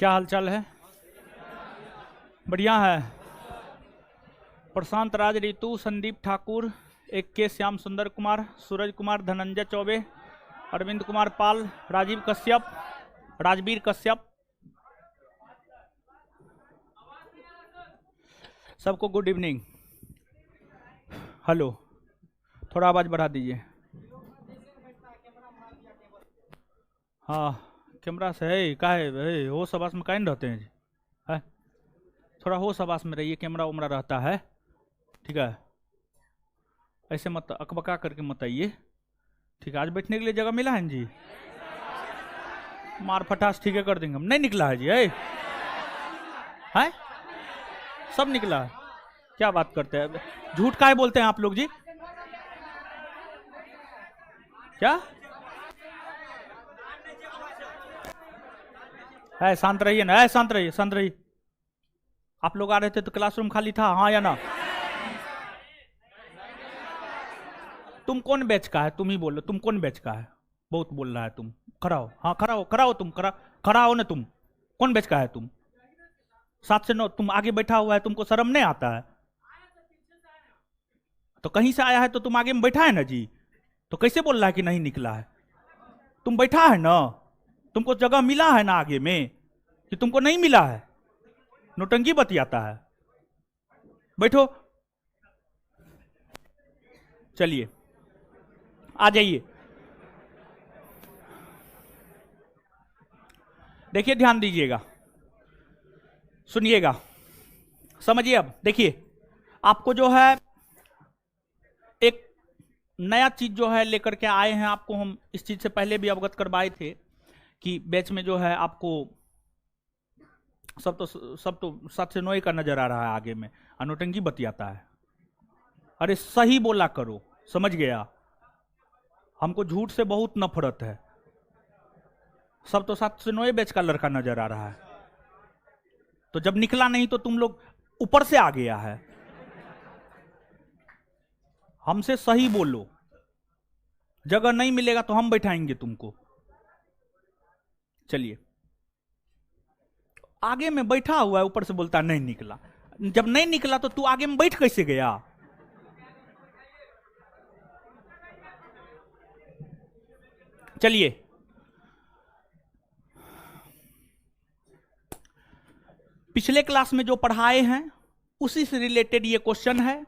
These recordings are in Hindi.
क्या हालचाल है? बढ़िया है। प्रशांत राज रितु, संदीप ठाकुर, एक के श्याम सुंदर कुमार, सूरज कुमार, धनंजय चौबे, अरविंद कुमार पाल, राजीव कश्यप, राजवीर कश्यप, सबको गुड इवनिंग। हेलो, थोड़ा आवाज बढ़ा दीजिए। हाँ, कैमरा से है का है होश आवास में काहे रहते हैं जी? है थोड़ा होश आवास में रहिए, कैमरा उमरा रहता है, ठीक है? ऐसे मत अकबका करके मत आइए, ठीक है? आज बैठने के लिए जगह मिला है जी? मार फटास ठीक है कर देंगे हम। नहीं निकला है जी? है सब निकला है? क्या बात करते हैं, झूठ काहे बोलते हैं आप लोग जी? क्या है? शांत रहिए ना, शांत रहिए, शांत रहिए। आप लोग आ रहे थे तो क्लासरूम खाली था, हाँ या ना? तुम कौन बैच का है? तुम ही बोलो, तुम कौन बैच का है? बहुत बोल रहा है तुम। खड़ा हो, हाँ खड़ा हो, खड़ा हो तुम, खड़ा हो ना तुम। कौन बैच का है तुम? 7 से 9 तुम आगे बैठा हुआ है, तुमको शर्म नहीं आता है? तो कहीं से आया है तो तुम आगे में बैठा है ना जी, तो कैसे बोल रहा है कि नहीं निकला है? तुम बैठा है ना, तुमको जगह मिला है ना आगे में, कि तुमको नहीं मिला है? नौटंकी बतियाता है। बैठो, चलिए आ जाइए। देखिए, ध्यान दीजिएगा, सुनिएगा, समझिए। अब देखिए, आपको जो है एक नया चीज जो है लेकर के आए हैं। आपको हम इस चीज से पहले भी अवगत करवाए थे कि बैच में जो है आपको सब तो 7 से 9 का नजर आ रहा है आगे में, अनोटंकी बतियाता है। अरे सही बोला करो, समझ गया? हमको झूठ से बहुत नफरत है। सब तो 7 से 9 बैच का लड़का नजर आ रहा है, तो जब निकला नहीं तो तुम लोग ऊपर से आ गया है। हमसे सही बोलो, जगह नहीं मिलेगा तो हम बैठाएंगे तुमको। चलिए, आगे में बैठा हुआ है, ऊपर से बोलता नहीं निकला। जब नहीं निकला तो तू आगे में बैठ कैसे गया? चलिए, पिछले क्लास में जो पढ़ाए हैं उसी से रिलेटेड ये क्वेश्चन है।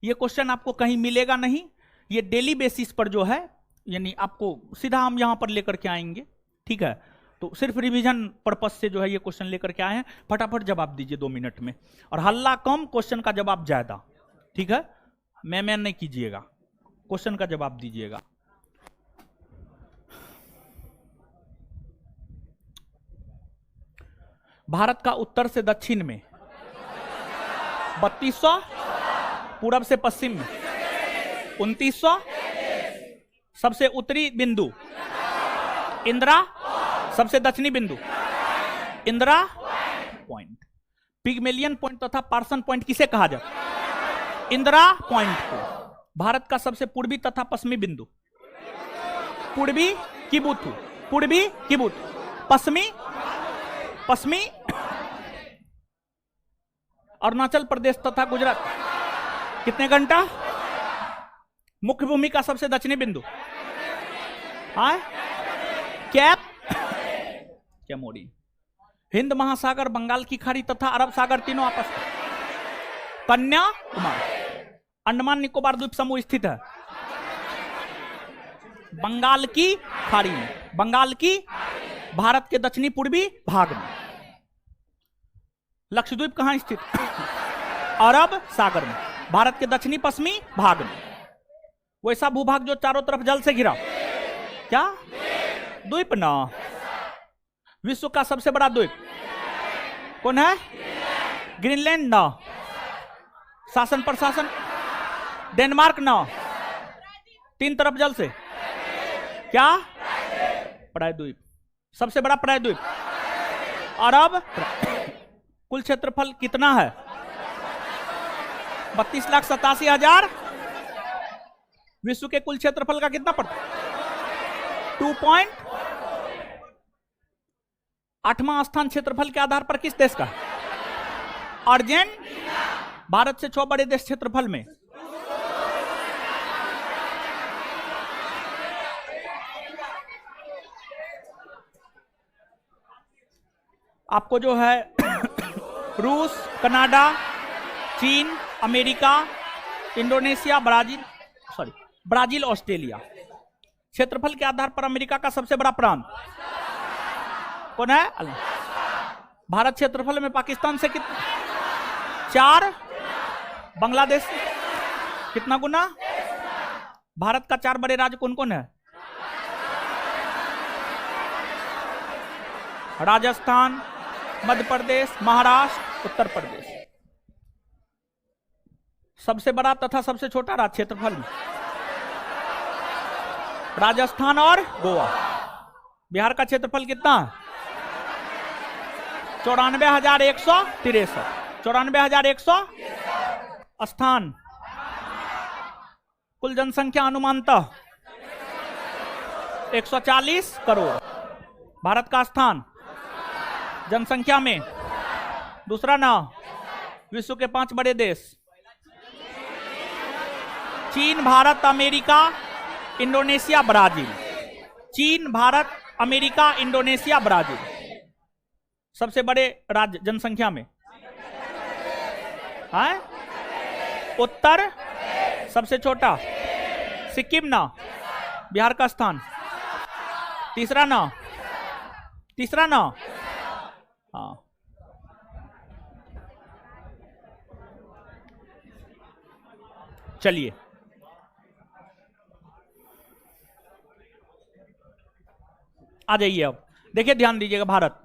ये क्वेश्चन आपको कहीं मिलेगा नहीं, ये डेली बेसिस पर जो है, यानी आपको सीधा हम यहां पर लेकर के आएंगे, ठीक है? तो सिर्फ रिवीजन पर्पस से जो है ये क्वेश्चन लेकर के आए हैं। फटाफट जवाब दीजिए 2 मिनट में, और हल्ला कम, क्वेश्चन का जवाब ज्यादा, ठीक है? मैं नहीं कीजिएगा, क्वेश्चन का जवाब दीजिएगा। भारत का उत्तर से दक्षिण में 3200, पूरब से पश्चिम में 2900, सबसे उत्तरी बिंदु इंदिरा, सबसे दक्षिणी बिंदु इंदिरा पॉइंट। पिगमेलियन पॉइंट तथा पार्सन पॉइंट किसे कहा जाता? इंदिरा पॉइंट को। भारत का सबसे पूर्वी तथा पश्चिमी बिंदु पूर्वी किबुथु, पूर्वी किबुथु, पश्चिमी पश्चिमी अरुणाचल प्रदेश तथा गुजरात। कितने घंटा? मुख्य भूमि का सबसे दक्षिणी बिंदु कैप क्या मोड़ी। हिंद महासागर, बंगाल की खाड़ी तथा अरब सागर तीनों आपस में कन्याकुमारी। अंडमान निकोबार द्वीप समूह स्थित है बंगाल की खाड़ी में, बंगाल की भारत के दक्षिणी पूर्वी भाग में। लक्षद्वीप कहां स्थित? अरब सागर में, भारत के दक्षिणी पश्चिमी भाग में। वैसा भूभाग जो चारों तरफ जल से घिरा, क्या द्वीप ना? विश्व का सबसे बड़ा द्वीप कौन है? ग्रीनलैंड ना? शासन प्रशासन डेनमार्क ना? 3 तरफ जल से, क्या? प्रायद्वीप, सबसे बड़ा प्रायद्वीप अरब। कुल क्षेत्रफल कितना है? 32,87,000। विश्व के कुल क्षेत्रफल का कितना पड़ता? 2 पॉइंट। 8वां स्थान क्षेत्रफल के आधार पर किस देश का? अर्जेंटीना। भारत से 6 बड़े देश क्षेत्रफल में। आपको जो है रूस, कनाडा, चीन, अमेरिका, इंडोनेशिया, ब्राजील, ऑस्ट्रेलिया। क्षेत्रफल के आधार पर अमेरिका का सबसे बड़ा प्रांत कौन है? भारत क्षेत्रफल में पाकिस्तान से कितना? 4। बांग्लादेश से कितना गुना? भारत का 4 बड़े राज्य कौन कौन है? राजस्थान, मध्य प्रदेश, महाराष्ट्र, उत्तर प्रदेश। सबसे बड़ा तथा सबसे छोटा राज्य क्षेत्रफल में राजस्थान और गोवा। बिहार का क्षेत्रफल कितना? 94,163। 94,100। स्थान कुल जनसंख्या अनुमानतः 140 करोड़। भारत का स्थान जनसंख्या में दूसरा नाम। विश्व के 5 बड़े देश चीन, भारत, अमेरिका, इंडोनेशिया, ब्राजील। चीन, भारत, अमेरिका, इंडोनेशिया, ब्राजील। सबसे बड़े राज्य जनसंख्या में है उत्तर। सबसे छोटा सिक्किम ना। बिहार का स्थान तीसरा ना। हाँ, चलिए आ जाइए। अब देखिए, ध्यान दीजिएगा। भारत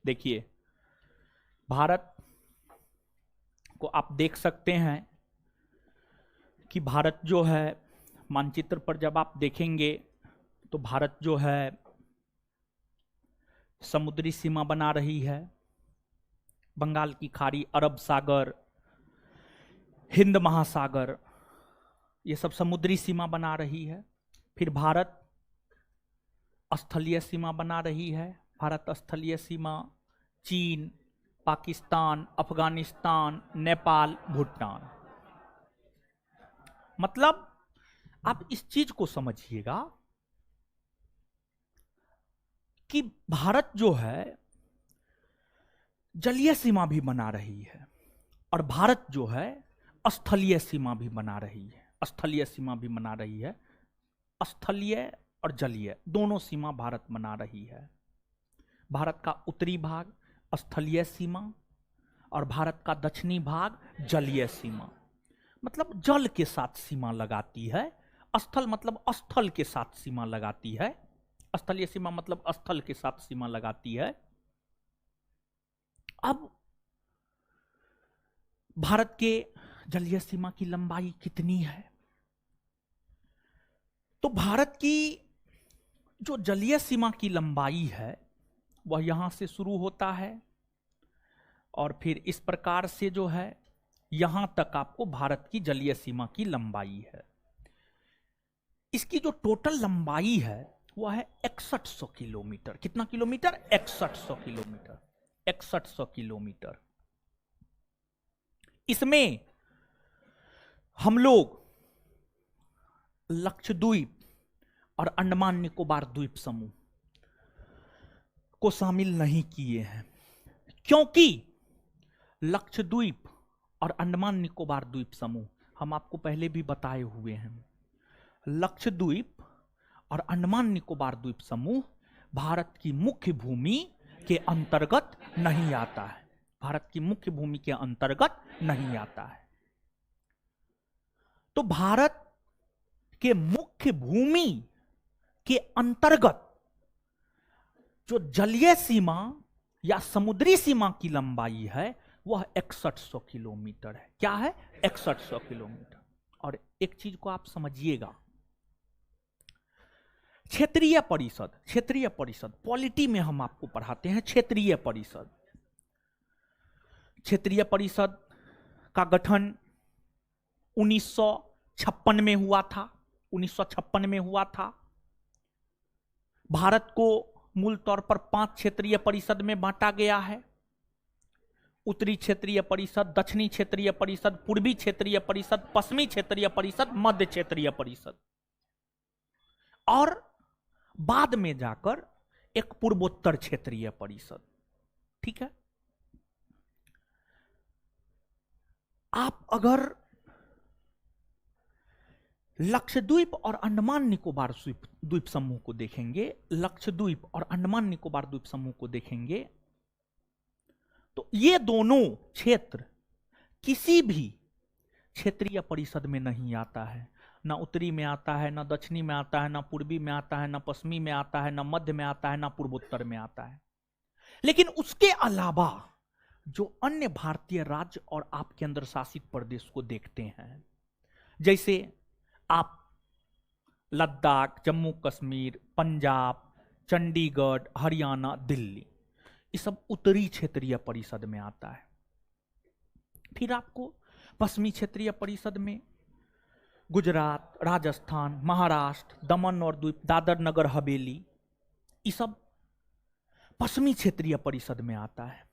देखिए, भारत को आप देख सकते हैं कि भारत जो है मानचित्र पर जब आप देखेंगे तो भारत जो है समुद्री सीमा बना रही है। बंगाल की खाड़ी, अरब सागर, हिंद महासागर, ये सब समुद्री सीमा बना रही है। फिर भारत स्थलीय सीमा बना रही है। भारत स्थलीय सीमा चीन, पाकिस्तान, अफगानिस्तान, नेपाल, भूटान। मतलब आप इस चीज को समझिएगा कि भारत जो है जलीय सीमा भी बना रही है और भारत जो है स्थलीय सीमा भी बना रही है। स्थलीय सीमा भी बना रही है। स्थलीय और जलीय दोनों सीमा भारत बना रही है। भारत का उत्तरी भाग स्थलीय सीमा और भारत का दक्षिणी भाग जलीय सीमा। मतलब जल के साथ सीमा लगाती है। स्थल मतलब स्थल के साथ सीमा लगाती है। स्थलीय सीमा मतलब स्थल के साथ सीमा लगाती है। अब भारत के जलीय सीमा की लंबाई कितनी है? तो भारत की जो जलीय सीमा की लंबाई है वह यहां से शुरू होता है और फिर इस प्रकार से जो है यहां तक आपको भारत की जलीय सीमा की लंबाई है। इसकी जो टोटल लंबाई है वह है 6100 किलोमीटर। कितना किलोमीटर? 6100 किलोमीटर। 6100 किलोमीटर। इसमें हम लोग लक्षद्वीप और अंडमान निकोबार द्वीप समूह को शामिल नहीं किए हैं, क्योंकि लक्षद्वीप और अंडमान निकोबार द्वीप समूह हम आपको पहले भी बताए हुए हैं। लक्षद्वीप और अंडमान निकोबार द्वीप समूह भारत की मुख्य भूमि के अंतर्गत नहीं आता है। भारत की मुख्य भूमि के अंतर्गत नहीं आता है। तो भारत के मुख्य भूमि के अंतर्गत जो जलीय सीमा या समुद्री सीमा की लंबाई है वह 6100 किलोमीटर है। क्या है? 6100 किलोमीटर। और एक चीज को आप समझिएगा, क्षेत्रीय परिषद, क्षेत्रीय परिषद पॉलिटी में हम आपको पढ़ाते हैं। क्षेत्रीय परिषद, क्षेत्रीय परिषद का गठन 1956 में हुआ था। 1956 में हुआ था। भारत को मूल तौर पर 5 क्षेत्रीय परिषद में बांटा गया है। उत्तरी क्षेत्रीय परिषद, दक्षिणी क्षेत्रीय परिषद, पूर्वी क्षेत्रीय परिषद, पश्चिमी क्षेत्रीय परिषद, मध्य क्षेत्रीय परिषद, और बाद में जाकर एक पूर्वोत्तर क्षेत्रीय परिषद। ठीक है। आप अगर लक्षद्वीप और अंडमान निकोबार द्वीप समूह को देखेंगे, लक्षद्वीप और अंडमान निकोबार द्वीप समूह को देखेंगे, तो ये दोनों क्षेत्र किसी भी क्षेत्रीय परिषद में नहीं आता है। ना उत्तरी में आता है, ना दक्षिणी में आता है, ना पूर्वी में आता है, ना पश्चिमी में आता है, ना मध्य में आता है, ना पूर्वोत्तर में आता है। लेकिन उसके अलावा जो अन्य भारतीय राज्य और आप केंद्र शासित प्रदेश को देखते हैं, जैसे आप लद्दाख, जम्मू कश्मीर, पंजाब, चंडीगढ़, हरियाणा, दिल्ली, ये सब उत्तरी क्षेत्रीय परिषद में आता है। फिर आपको पश्चिमी क्षेत्रीय परिषद में गुजरात, राजस्थान, महाराष्ट्र, दमन और द्वीप, दादर नगर हवेली, ये सब पश्चिमी क्षेत्रीय परिषद में आता है।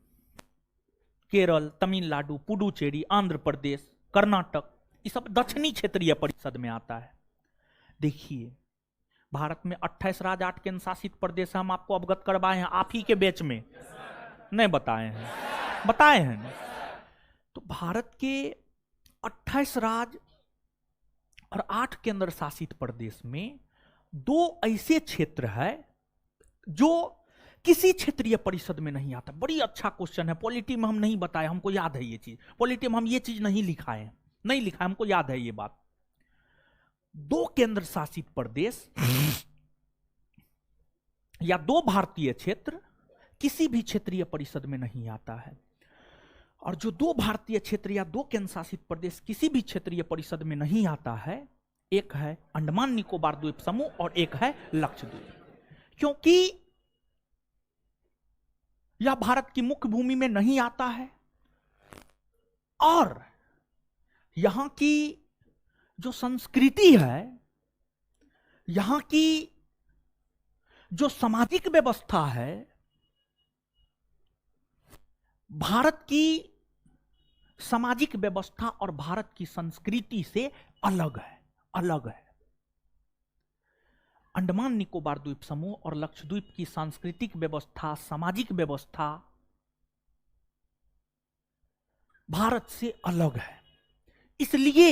केरल, तमिलनाडु, पुडुचेरी, आंध्र प्रदेश, कर्नाटक, ये सब दक्षिणी क्षेत्रीय परिषद में आता है। देखिए, भारत में 28 राज्य, 8 केंद्र शासित प्रदेश हम आपको अवगत करवाए हैं, आप ही के बैच में नहीं बताए हैं, बताए हैं। तो भारत के 28 राज्य और 8 केंद्र शासित प्रदेश में 2 ऐसे क्षेत्र है जो किसी क्षेत्रीय परिषद में नहीं आता। बड़ी अच्छा क्वेश्चन है, पॉलिटी में हम नहीं बताए, हमको याद है ये चीज, पॉलिटी में हम ये चीज नहीं लिखाए, नहीं लिखा, हमको याद है ये बात। 2 केंद्र शासित प्रदेश या 2 भारतीय क्षेत्र किसी भी क्षेत्रीय परिषद में नहीं आता है। और जो 2 भारतीय क्षेत्र या 2 केंद्र शासित प्रदेश किसी भी क्षेत्रीय परिषद में नहीं आता है, एक है अंडमान निकोबार द्वीप समूह और एक है लक्षद्वीप। क्योंकि यह भारत की मुख्य भूमि में नहीं आता है और यहां की जो संस्कृति है, यहां की जो सामाजिक व्यवस्था है, भारत की सामाजिक व्यवस्था और भारत की संस्कृति से अलग है, अलग है। अंडमान निकोबार द्वीप समूह और लक्षद्वीप की सांस्कृतिक व्यवस्था, सामाजिक व्यवस्था भारत से अलग है। इसलिए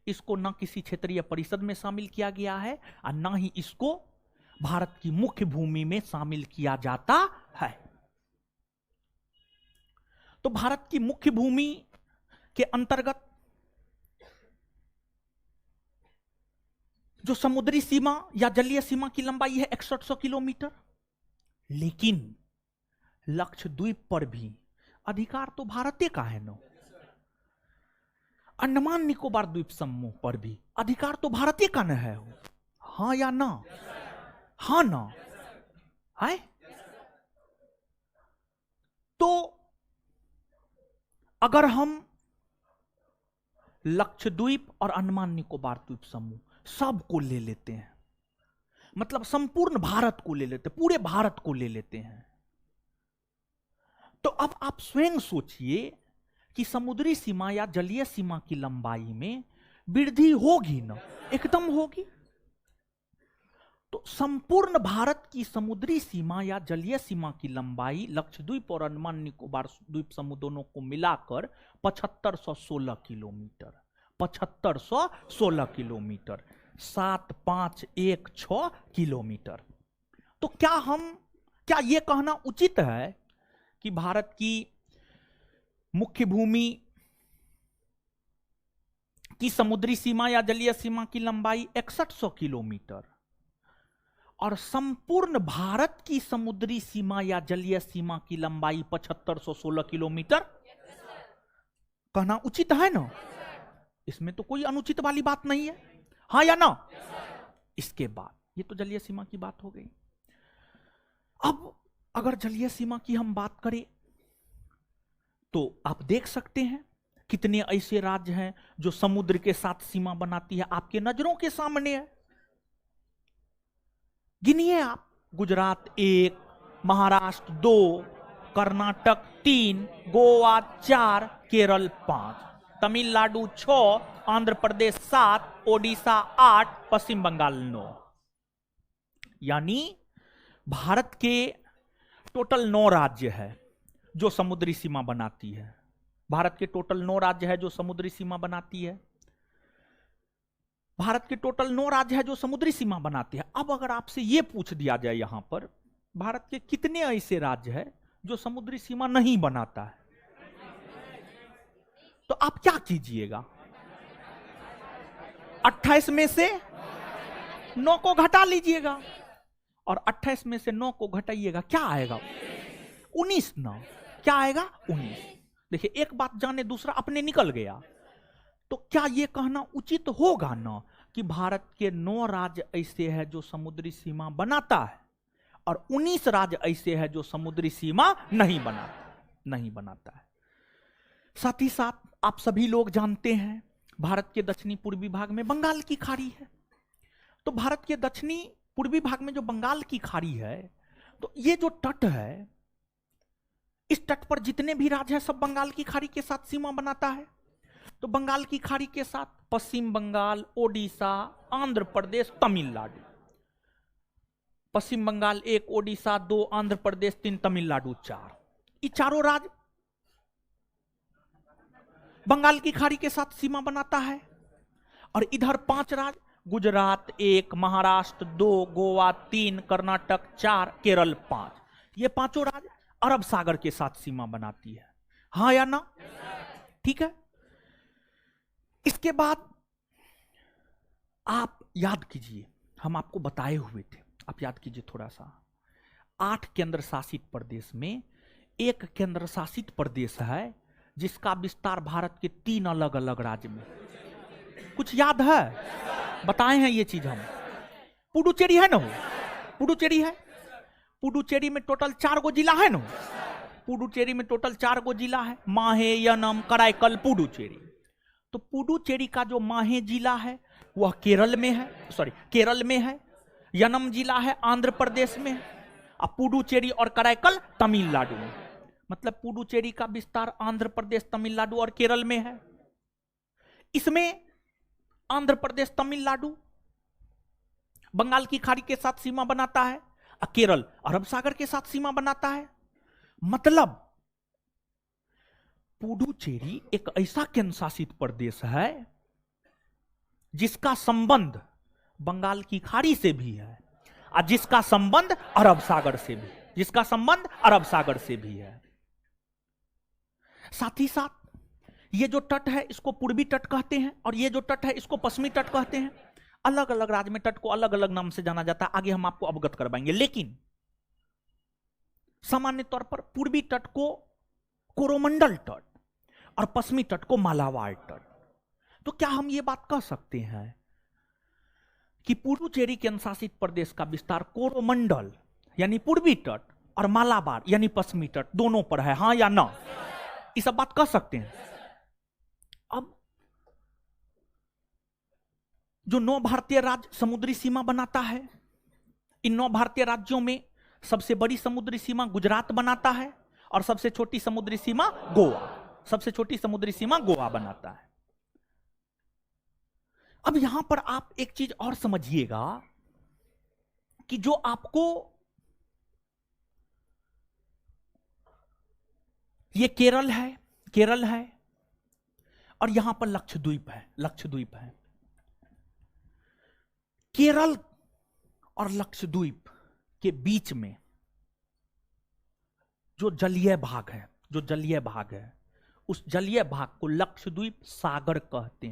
इसको न किसी क्षेत्रीय परिषद में शामिल किया गया है और न ही इसको भारत की मुख्य भूमि में शामिल किया जाता है। तो भारत की मुख्य भूमि के अंतर्गत जो समुद्री सीमा या जलीय सीमा की लंबाई है 6100 किलोमीटर, लेकिन लक्षद्वीप पर भी अधिकार तो भारत का है ना। अंडमान निकोबार द्वीप समूह पर भी अधिकार तो भारत का न है, हाँ या ना? हाँ ना है। तो अगर हम लक्षद्वीप और अंडमान निकोबार द्वीप समूह सबको ले लेते हैं, मतलब संपूर्ण भारत को ले लेते, पूरे भारत को ले लेते हैं, तो अब आप स्वयं सोचिए कि समुद्री सीमा या जलीय सीमा की लंबाई में वृद्धि होगी ना? एकदम होगी। तो संपूर्ण भारत की समुद्री सीमा या जलीय सीमा की लंबाई लक्षद्वीप और अंडमान निकोबार द्वीप समूह दोनों को मिलाकर 7516 किलोमीटर, 7516 किलोमीटर, 7516 किलोमीटर। तो क्या यह कहना उचित है कि भारत की मुख्य भूमि की समुद्री सीमा या जलीय सीमा की लंबाई 6100 किलोमीटर और संपूर्ण भारत की समुद्री सीमा या जलीय सीमा की लंबाई 7516 किलोमीटर कहना उचित है ना? इसमें तो कोई अनुचित वाली बात नहीं है, हाँ या ना? इसके बाद ये तो जलीय सीमा की बात हो गई। अब अगर जलीय सीमा की हम बात करें तो आप देख सकते हैं कितने ऐसे राज्य हैं जो समुद्र के साथ सीमा बनाती है, आपके नजरों के सामने है। गिनिए आप, गुजरात 1, महाराष्ट्र 2, कर्नाटक 3, गोवा 4, केरल 5, तमिलनाडु 6, आंध्र प्रदेश 7, ओडिशा 8, पश्चिम बंगाल 9। यानी भारत के टोटल 9 राज्य है जो समुद्री सीमा बनाती है। भारत के टोटल 9 राज्य है जो समुद्री सीमा बनाती है। भारत के टोटल 9 राज्य है जो समुद्री सीमा बनाती है। अब अगर आपसे यह पूछ दिया जाए यहां पर भारत के कितने ऐसे राज्य है जो समुद्री सीमा नहीं बनाता है, तो आप क्या कीजिएगा? 28 में से 9 को घटा लीजिएगा और 28 में से 9 को घटाइएगा, क्या आएगा? 19 ना, क्या आएगा? 19। देखिए, एक बात जाने दूसरा अपने निकल गया। तो क्या यह कहना उचित होगा ना कि भारत के 9 राज्य ऐसे हैं जो समुद्री सीमा बनाता है और 19 राज्य ऐसे हैं जो समुद्री सीमा नहीं बनाता है। साथ ही साथ आप सभी लोग जानते हैं भारत के दक्षिणी पूर्वी भाग में बंगाल की खाड़ी है। तो भारत के दक्षिणी पूर्वी भाग में जो बंगाल की खाड़ी है, तो ये जो तट है, इस तट पर जितने भी राज्य हैं सब बंगाल की खाड़ी के साथ सीमा बनाता है। तो बंगाल की खाड़ी के साथ पश्चिम बंगाल, ओडिशा, आंध्र प्रदेश, तमिलनाडु। पश्चिम बंगाल 1, ओडिशा 2, आंध्र प्रदेश 3, तमिलनाडु 4। ये चारों राज्य बंगाल की खाड़ी के साथ सीमा बनाता है। और इधर 5 राज्य, गुजरात 1, महाराष्ट्र 2, गोवा 3, कर्नाटक 4, केरल 5। ये पांचों राज्य अरब सागर के साथ सीमा बनाती है, हाँ या ना? ठीक है। इसके बाद आप याद कीजिए, हम आपको बताए हुए थे, आप याद कीजिए थोड़ा सा। 8 केंद्र शासित प्रदेश में एक केंद्र शासित प्रदेश है जिसका विस्तार भारत के 3 अलग अलग राज्य में। कुछ याद है? बताए हैं ये चीज हम। पुडुचेरी है ना, पुडुचेरी है। पुडुचेरी में टोटल 4 गो जिला है ना। पुडुचेरी में टोटल 4 गो जिला है, माहे, यनम, कराईकल, पुडुचेरी। तो पुडुचेरी का जो माहे जिला है वह केरल में है, केरल में है। यनम जिला है आंध्र प्रदेश में है। अब पुडुचेरी और कराईकल तमिलनाडु में। मतलब पुडुचेरी का विस्तार आंध्र प्रदेश, तमिलनाडु और केरल में है। इसमें आंध्र प्रदेश, तमिलनाडु बंगाल की खाड़ी के साथ सीमा बनाता है और केरल अरब सागर के साथ सीमा बनाता है। मतलब पुडुचेरी एक ऐसा केंद्र शासित प्रदेश है जिसका संबंध बंगाल की खाड़ी से भी है और जिसका संबंध अरब सागर से भी, जिसका संबंध अरब सागर से भी है। साथ ही साथ ये जो तट है इसको पूर्वी तट कहते हैं और ये जो तट है इसको पश्चिमी तट कहते हैं। अलग अलग राज्य में तट को अलग अलग नाम से जाना जाता है, आगे हम आपको अवगत करवाएंगे। लेकिन सामान्य तौर पर पूर्वी तट को कोरोमंडल तट और पश्चिमी तट को मालाबार तट। तो क्या हम ये बात कह सकते हैं कि पुडुचेरी केंद्र शासित प्रदेश का विस्तार कोरोमंडल यानी पूर्वी तट और मालाबार यानी पश्चिमी तट दोनों पर है, हाँ या ना? ये सब बात कह सकते हैं। अब जो 9 भारतीय राज्य समुद्री सीमा बनाता है, इन 9 भारतीय राज्यों में सबसे बड़ी समुद्री सीमा गुजरात बनाता है और सबसे छोटी समुद्री सीमा गोवा, सबसे छोटी समुद्री सीमा गोवा बनाता है। अब यहां पर आप एक चीज और समझिएगा कि जो आपको ये केरल है और यहां पर लक्षद्वीप है। केरल और लक्षद्वीप के बीच में जो जलीय भाग है उस जलीय भाग को लक्षद्वीप सागर कहते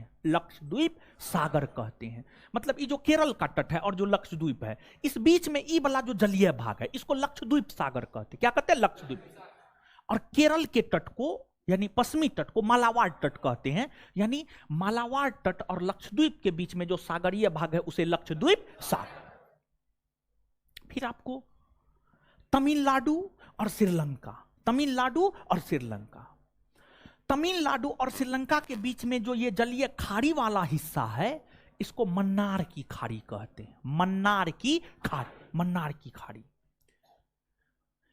हैं। मतलब ये जो केरल का तट है और जो लक्षद्वीप है, इस बीच में ये वाला जो जलीय भाग है इसको लक्षद्वीप सागर कहते हैं। क्या कहते हैं? लक्षद्वीप। और केरल के तट को यानी पश्चिमी तट को मालाबार तट कहते हैं, यानी मालाबार तट और लक्षद्वीप के बीच में जो सागरीय भाग है उसे लक्षद्वीप सागर। फिर आपको तमिलनाडु और श्रीलंका, तमिलनाडु और श्रीलंका, तमिलनाडु और श्रीलंका के बीच में जो ये जलीय खाड़ी वाला हिस्सा है इसको मन्नार की खाड़ी कहते हैं। मन्नार की खाड़ी, मन्नार की खाड़ी।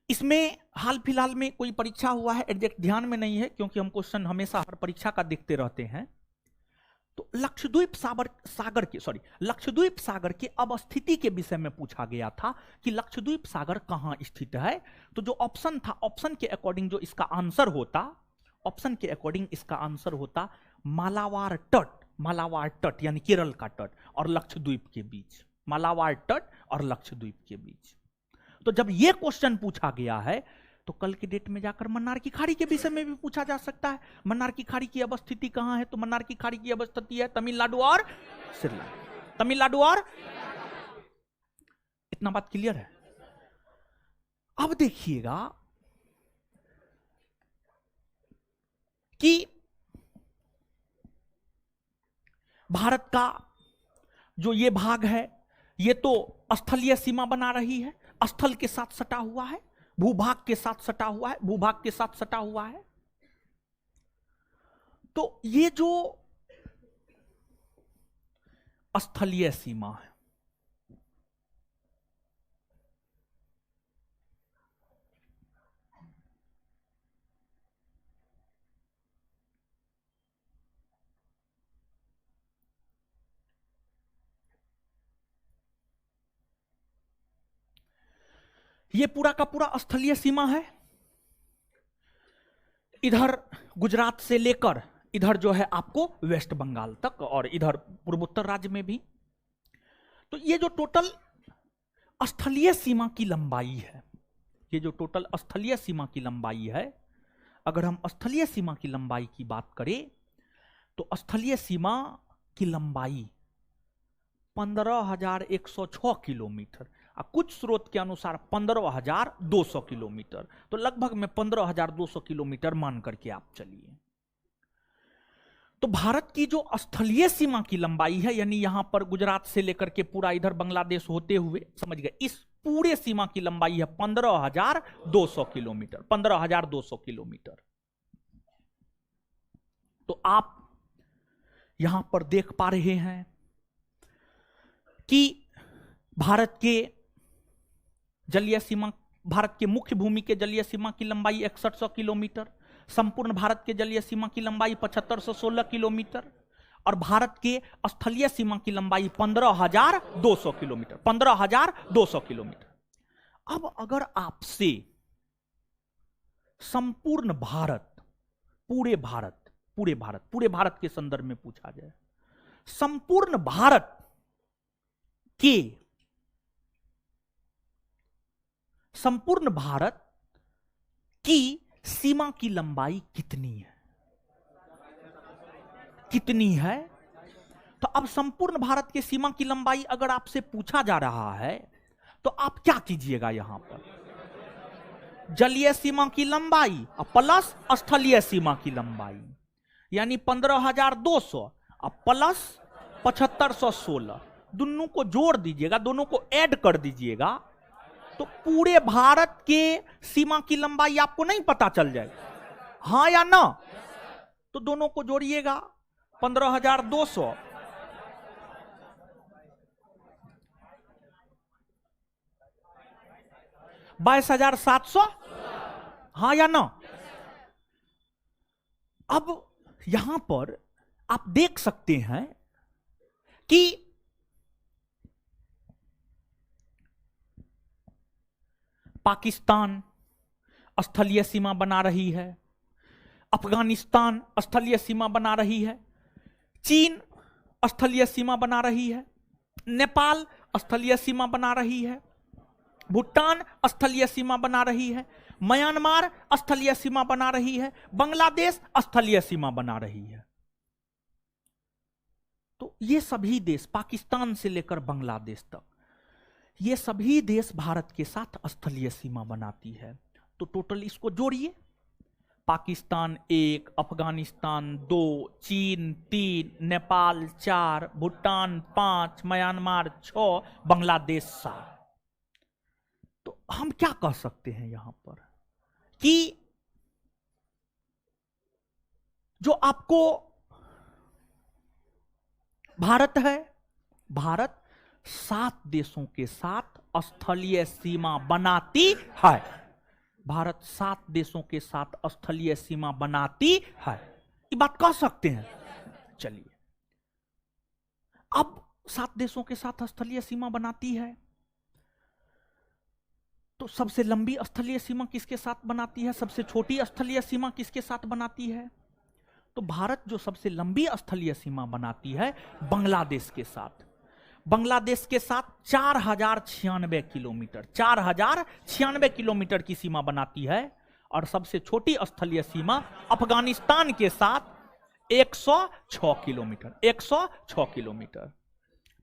इसमें हाल फिलहाल में कोई परीक्षा हुआ है, एग्जैक्ट ध्यान में नहीं है क्योंकि हम क्वेश्चन हमेशा हर परीक्षा का देखते रहते हैं। तो लक्षद्वीप सागर के लक्षद्वीप सागर के अवस्थिति के विषय में पूछा गया था कि लक्षद्वीप सागर कहां स्थित है। तो जो ऑप्शन था, ऑप्शन के अकॉर्डिंग जो इसका आंसर होता, ऑप्शन के अकॉर्डिंग इसका आंसर होता मालाबार तट, मालाबार तट यानी केरल का तट और लक्षद्वीप के बीच, मालाबार तट और लक्षद्वीप के बीच। तो जब यह क्वेश्चन पूछा गया है तो कल के डेट में जाकर मन्नार की खाड़ी के विषय में भी पूछा जा सकता है। मन्नार की खाड़ी की अवस्थिति कहां है? तो मन्नार की खाड़ी की अवस्थिति है तमिलनाडु और श्रीलंका, तमिलनाडु और, इतना बात क्लियर है। अब देखिएगा कि भारत का जो ये भाग है ये तो स्थलीय सीमा बना रही है, स्थल के साथ सटा हुआ है, भूभाग के साथ सटा हुआ है, भूभाग के साथ सटा हुआ है। तो ये जो स्थलीय सीमा है, ये पूरा का पूरा स्थलीय सीमा है। इधर गुजरात से लेकर इधर जो है आपको वेस्ट बंगाल तक और इधर पूर्वोत्तर राज्य में भी। तो ये जो टोटल स्थलीय सीमा की लंबाई है, ये जो टोटल स्थलीय सीमा की लंबाई है, अगर हम स्थलीय सीमा की लंबाई की बात करें तो स्थलीय सीमा की लंबाई 15,106 किलोमीटर, कुछ स्रोत के अनुसार 15,200 किलोमीटर, तो लगभग में 15,200 किलोमीटर मान करके आप चलिए। तो भारत की जो स्थलीय सीमा की लंबाई है, यानी यहां पर गुजरात से लेकर के पूरा इधर बांग्लादेश होते हुए, समझ गए, इस पूरे सीमा की लंबाई है 15,200 किलोमीटर, 15,200 किलोमीटर। तो आप यहां पर देख पा रहे हैं कि भारत के जलीय सीमा, भारत के मुख्य भूमि के जलीय सीमा की लंबाई 6100 किलोमीटर, संपूर्ण भारत के जलीय सीमा की लंबाई 7516 किलोमीटर और भारत के स्थलीय सीमा की लंबाई 15,200 किलोमीटर, 15,200 किलोमीटर। अब अगर आपसे संपूर्ण भारत, पूरे भारत के संदर्भ में पूछा जाए, संपूर्ण भारत के, संपूर्ण भारत की सीमा की लंबाई कितनी है, कितनी है? तो अब संपूर्ण भारत की सीमा की लंबाई अगर आपसे पूछा जा रहा है तो आप क्या कीजिएगा, यहां पर जलीय सीमा की लंबाई प्लस स्थलीय सीमा की लंबाई, यानी 15,200 प्लस 7516, दोनों को जोड़ दीजिएगा, दोनों को ऐड कर दीजिएगा, तो पूरे भारत के सीमा की लंबाई आपको नहीं पता चल जाएगा, हाँ या ना? तो दोनों को जोड़िएगा, 15,200 22,700, हाँ या ना? अब यहां पर आप देख सकते हैं कि पाकिस्तान स्थलीय सीमा बना रही है, अफगानिस्तान स्थलीय सीमा बना रही है, चीन स्थलीय सीमा बना रही है, नेपाल स्थलीय सीमा बना रही है, भूटान स्थलीय सीमा बना रही है, म्यांमार स्थलीय सीमा बना रही है, बांग्लादेश स्थलीय सीमा बना रही है। तो ये सभी देश, पाकिस्तान से लेकर बांग्लादेश तक, ये सभी देश भारत के साथ स्थलीय सीमा बनाती है। तो टोटल इसको जोड़िए, पाकिस्तान 1, अफगानिस्तान 2, चीन 3, नेपाल 4, भूटान 5, म्यांमार 6, बांग्लादेश 7। तो हम क्या कह सकते हैं यहां पर कि जो आपको भारत है, भारत 7 देशों के साथ स्थलीय सीमा बनाती है। भारत 7 देशों के साथ स्थलीय सीमा बनाती है, ये बात कह सकते हैं। चलिए, अब 7 देशों के साथ स्थलीय सीमा बनाती है, तो सबसे लंबी स्थलीय सीमा किसके साथ बनाती है, सबसे छोटी स्थलीय सीमा किसके साथ बनाती है? तो भारत जो सबसे लंबी स्थलीय सीमा बनाती है बांग्लादेश के साथ। बांग्लादेश के साथ 4096 किलोमीटर, 4096 किलोमीटर की सीमा बनाती है। और सबसे छोटी स्थलीय सीमा अफगानिस्तान के साथ 106 किलोमीटर, 106 किलोमीटर।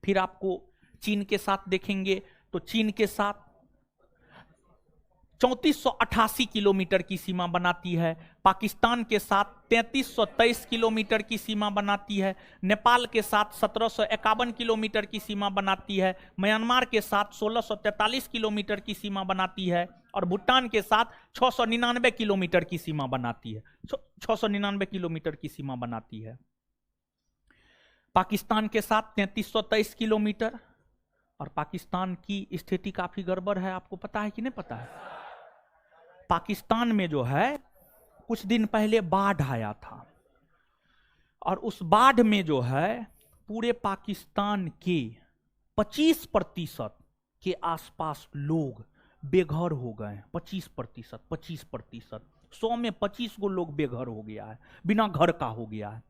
फिर आपको चीन के साथ देखेंगे तो चीन के साथ 3488 किलोमीटर की सीमा बनाती है। पाकिस्तान के साथ 3323 किलोमीटर की सीमा बनाती है। नेपाल के साथ 1751 किलोमीटर की सीमा बनाती है। म्यांमार के साथ 1643 किलोमीटर की सीमा बनाती है। और भूटान के साथ 699 किलोमीटर की सीमा बनाती है। 699 किलोमीटर की सीमा बनाती है। पाकिस्तान के साथ 3323 किलोमीटर। और पाकिस्तान की स्थिति काफी गड़बड़ है, आपको पता है कि नहीं पता है? पाकिस्तान में जो है कुछ दिन पहले बाढ़ आया था, और उस बाढ़ में जो है पूरे पाकिस्तान के 25% के आसपास लोग बेघर हो गए। 25%, 100 में 25 को लोग बेघर हो गया है, बिना घर का हो गया है।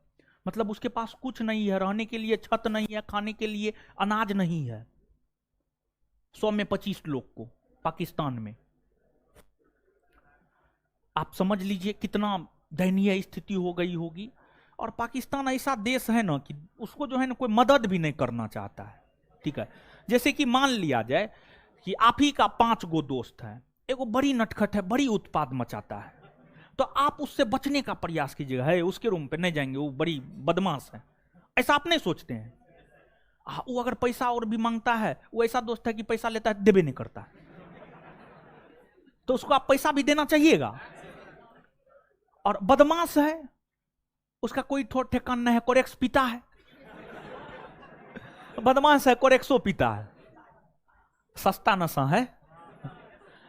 मतलब उसके पास कुछ नहीं है, रहने के लिए छत नहीं है, खाने के लिए अनाज नहीं है। 100 में 25 लोग को पाकिस्तान में। आप समझ लीजिए कितना दयनीय स्थिति हो गई होगी। और पाकिस्तान ऐसा देश है ना कि उसको जो है ना कोई मदद भी नहीं करना चाहता है। ठीक है, जैसे कि मान लिया जाए कि आप ही का 5 गो दोस्त है, एगो बड़ी नटखट है, बड़ी उत्पाद मचाता है, तो आप उससे बचने का प्रयास कीजिएगा। है उसके रूम पे नहीं जाएंगे, वो बड़ी बदमाश है, ऐसा आप नहीं सोचते हैं। वो अगर पैसा और भी मांगता है, वो ऐसा दोस्त है कि पैसा लेता है देवे नहीं करता, तो उसको आप पैसा भी देना चाहिएगा। और बदमाश है, उसका कोई ठोर ठिकान नहीं है, कोरेक्स पीता है, बदमाश है, कोरेक्सो पीता है, सस्ता नशा है।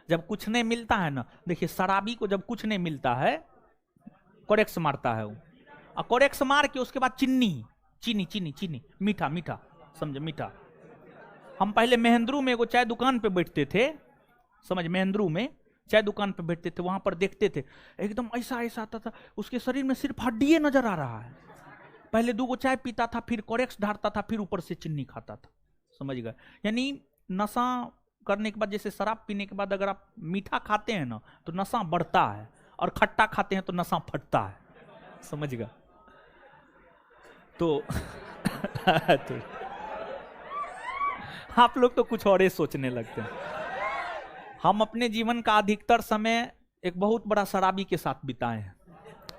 जब कुछ नहीं मिलता है ना, देखिए शराबी को जब कुछ नहीं मिलता है कोरेक्स मारता है वो, और कोरेक्स मार के उसके बाद चीनी मीठा मीठा, समझे, मीठा। हम पहले महेंद्रू में एगो चाय दुकान पे बैठते थे, समझ, महेंद्रू में चाय दुकान पे बैठते थे, वहां पर देखते थे एकदम ऐसा ऐसा आता था, उसके शरीर में सिर्फ हड्डियां नजर आ रहा है। पहले 2 गो चाय पीता था, फिर कोरेक्स ढारता था, फिर ऊपर से चीनी खाता था, समझ गए? यानी नशा करने के बाद, जैसे शराब पीने के बाद अगर आप मीठा खाते हैं ना तो नशा बढ़ता है, और खट्टा खाते हैं तो नशा फटता है, समझ गए? तो आप लोग तो कुछ और ही सोचने लगते हैं। हम अपने जीवन का अधिकतर समय एक बहुत बड़ा शराबी के साथ बिताए हैं,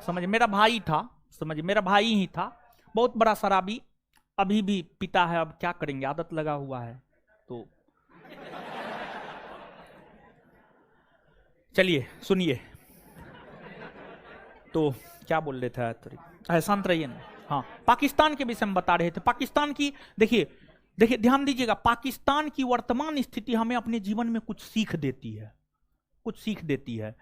समझ। मेरा भाई था, समझ, मेरा भाई ही था, बहुत बड़ा शराबी, अभी भी पीता है। अब क्या करेंगे, आदत लगा हुआ है। तो चलिए सुनिए, तो क्या बोल रहे थे, शांत रहिए ना। हाँ, पाकिस्तान के विषय में बता रहे थे। पाकिस्तान की देखिए ध्यान दीजिएगा, पाकिस्तान की वर्तमान स्थिति हमें अपने जीवन में कुछ सीख देती है, कुछ सीख देती है।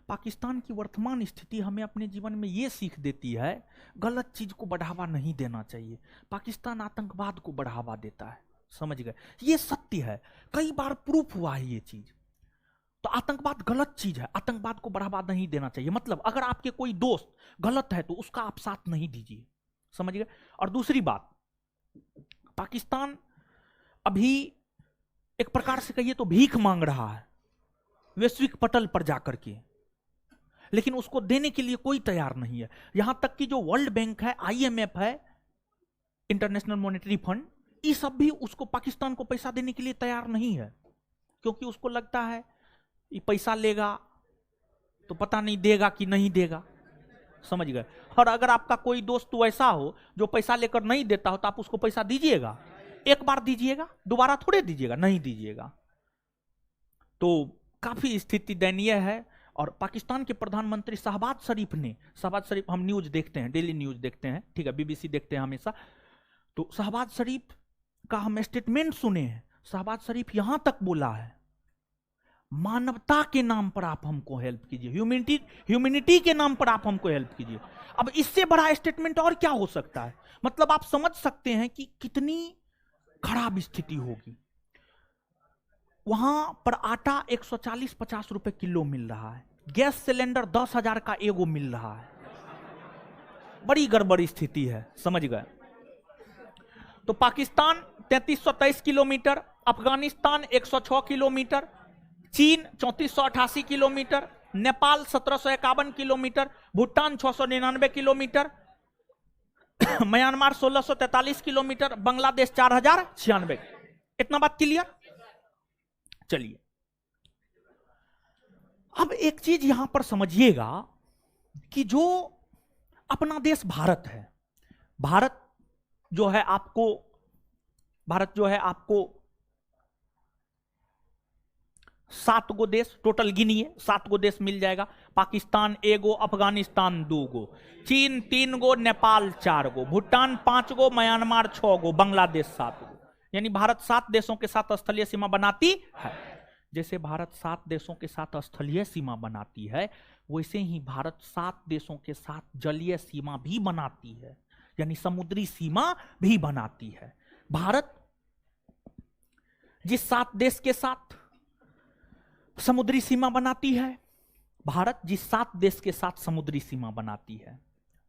पाकिस्तान की वर्तमान स्थिति हमें अपने जीवन में यह सीख देती है, गलत चीज को बढ़ावा नहीं देना चाहिए। पाकिस्तान आतंकवाद को बढ़ावा देता है, समझ गए? ये सत्य है, कई बार प्रूफ हुआ है ये चीज। तो आतंकवाद गलत चीज है, आतंकवाद को बढ़ावा नहीं देना चाहिए। मतलब अगर आपके कोई दोस्त गलत है तो उसका आप साथ नहीं दीजिए, समझ गए? और दूसरी बात, पाकिस्तान अभी एक प्रकार से कहिए तो भीख मांग रहा है वैश्विक पटल पर जाकर के, लेकिन उसको देने के लिए कोई तैयार नहीं है। यहां तक कि जो वर्ल्ड बैंक है, IMF है, इंटरनेशनल मॉनेटरी फंड, ये सब भी उसको, पाकिस्तान को पैसा देने के लिए तैयार नहीं है, क्योंकि उसको लगता है ये पैसा लेगा तो पता नहीं देगा कि नहीं देगा, समझ गए। और अगर आपका कोई दोस्त वैसा हो जो पैसा लेकर नहीं देता हो तो आप उसको पैसा दीजिएगा? एक बार दीजिएगा, दोबारा थोड़े दीजिएगा, नहीं दीजिएगा। तो काफी स्थिति दयनीय है। और पाकिस्तान के प्रधानमंत्री शहबाज शरीफ ने, शहबाज शरीफ, हम न्यूज देखते हैं, डेली न्यूज देखते हैं, ठीक है, बीबीसी देखते हैं हमेशा, तो शहबाज शरीफ का हम स्टेटमेंट सुने हैं। शहबाज शरीफ यहां तक बोला है, मानवता के नाम पर आप हमको हेल्प कीजिए, ह्यूमैनिटी के नाम पर आप हमको हेल्प कीजिए। अब इससे बड़ा स्टेटमेंट और क्या हो सकता है? मतलब आप समझ सकते हैं कि कितनी खराब स्थिति होगी। वहां पर आटा 140-50 रुपए किलो मिल रहा है, गैस सिलेंडर 10,000 का एगो मिल रहा है। बड़ी गड़बड़ स्थिति है, समझ गए। तो पाकिस्तान 3323 किलोमीटर, अफगानिस्तान 106 किलोमीटर, चीन 3488 kilometre, Nepal 1751 kilometre, Bhutan 699 kilometre, Myanmar 1643 kilometre, Bangladesh 4096। इतना बात क्लियर? चलिए, अब एक चीज यहां पर समझिएगा कि जो अपना देश भारत है, भारत जो है आपको 7 गो देश टोटल गिनिए, 7 गो देश मिल जाएगा। पाकिस्तान 1 गो, अफगानिस्तान 2 गो, चीन 3 गो, नेपाल 4 गो, भूटान 5 गो, म्यांमार 6 गो, बांग्लादेश 7 गो। यानी भारत 7 देशों के साथ स्थलीय सीमा बनाती है। जैसे भारत 7 देशों के साथ स्थलीय सीमा बनाती है, वैसे ही भारत 7 देशों के साथ जलीय सीमा भी बनाती है, यानी समुद्री सीमा भी बनाती है। भारत जिस 7 देश के साथ समुद्री सीमा बनाती है, भारत जिस 7 देश के साथ समुद्री सीमा बनाती है,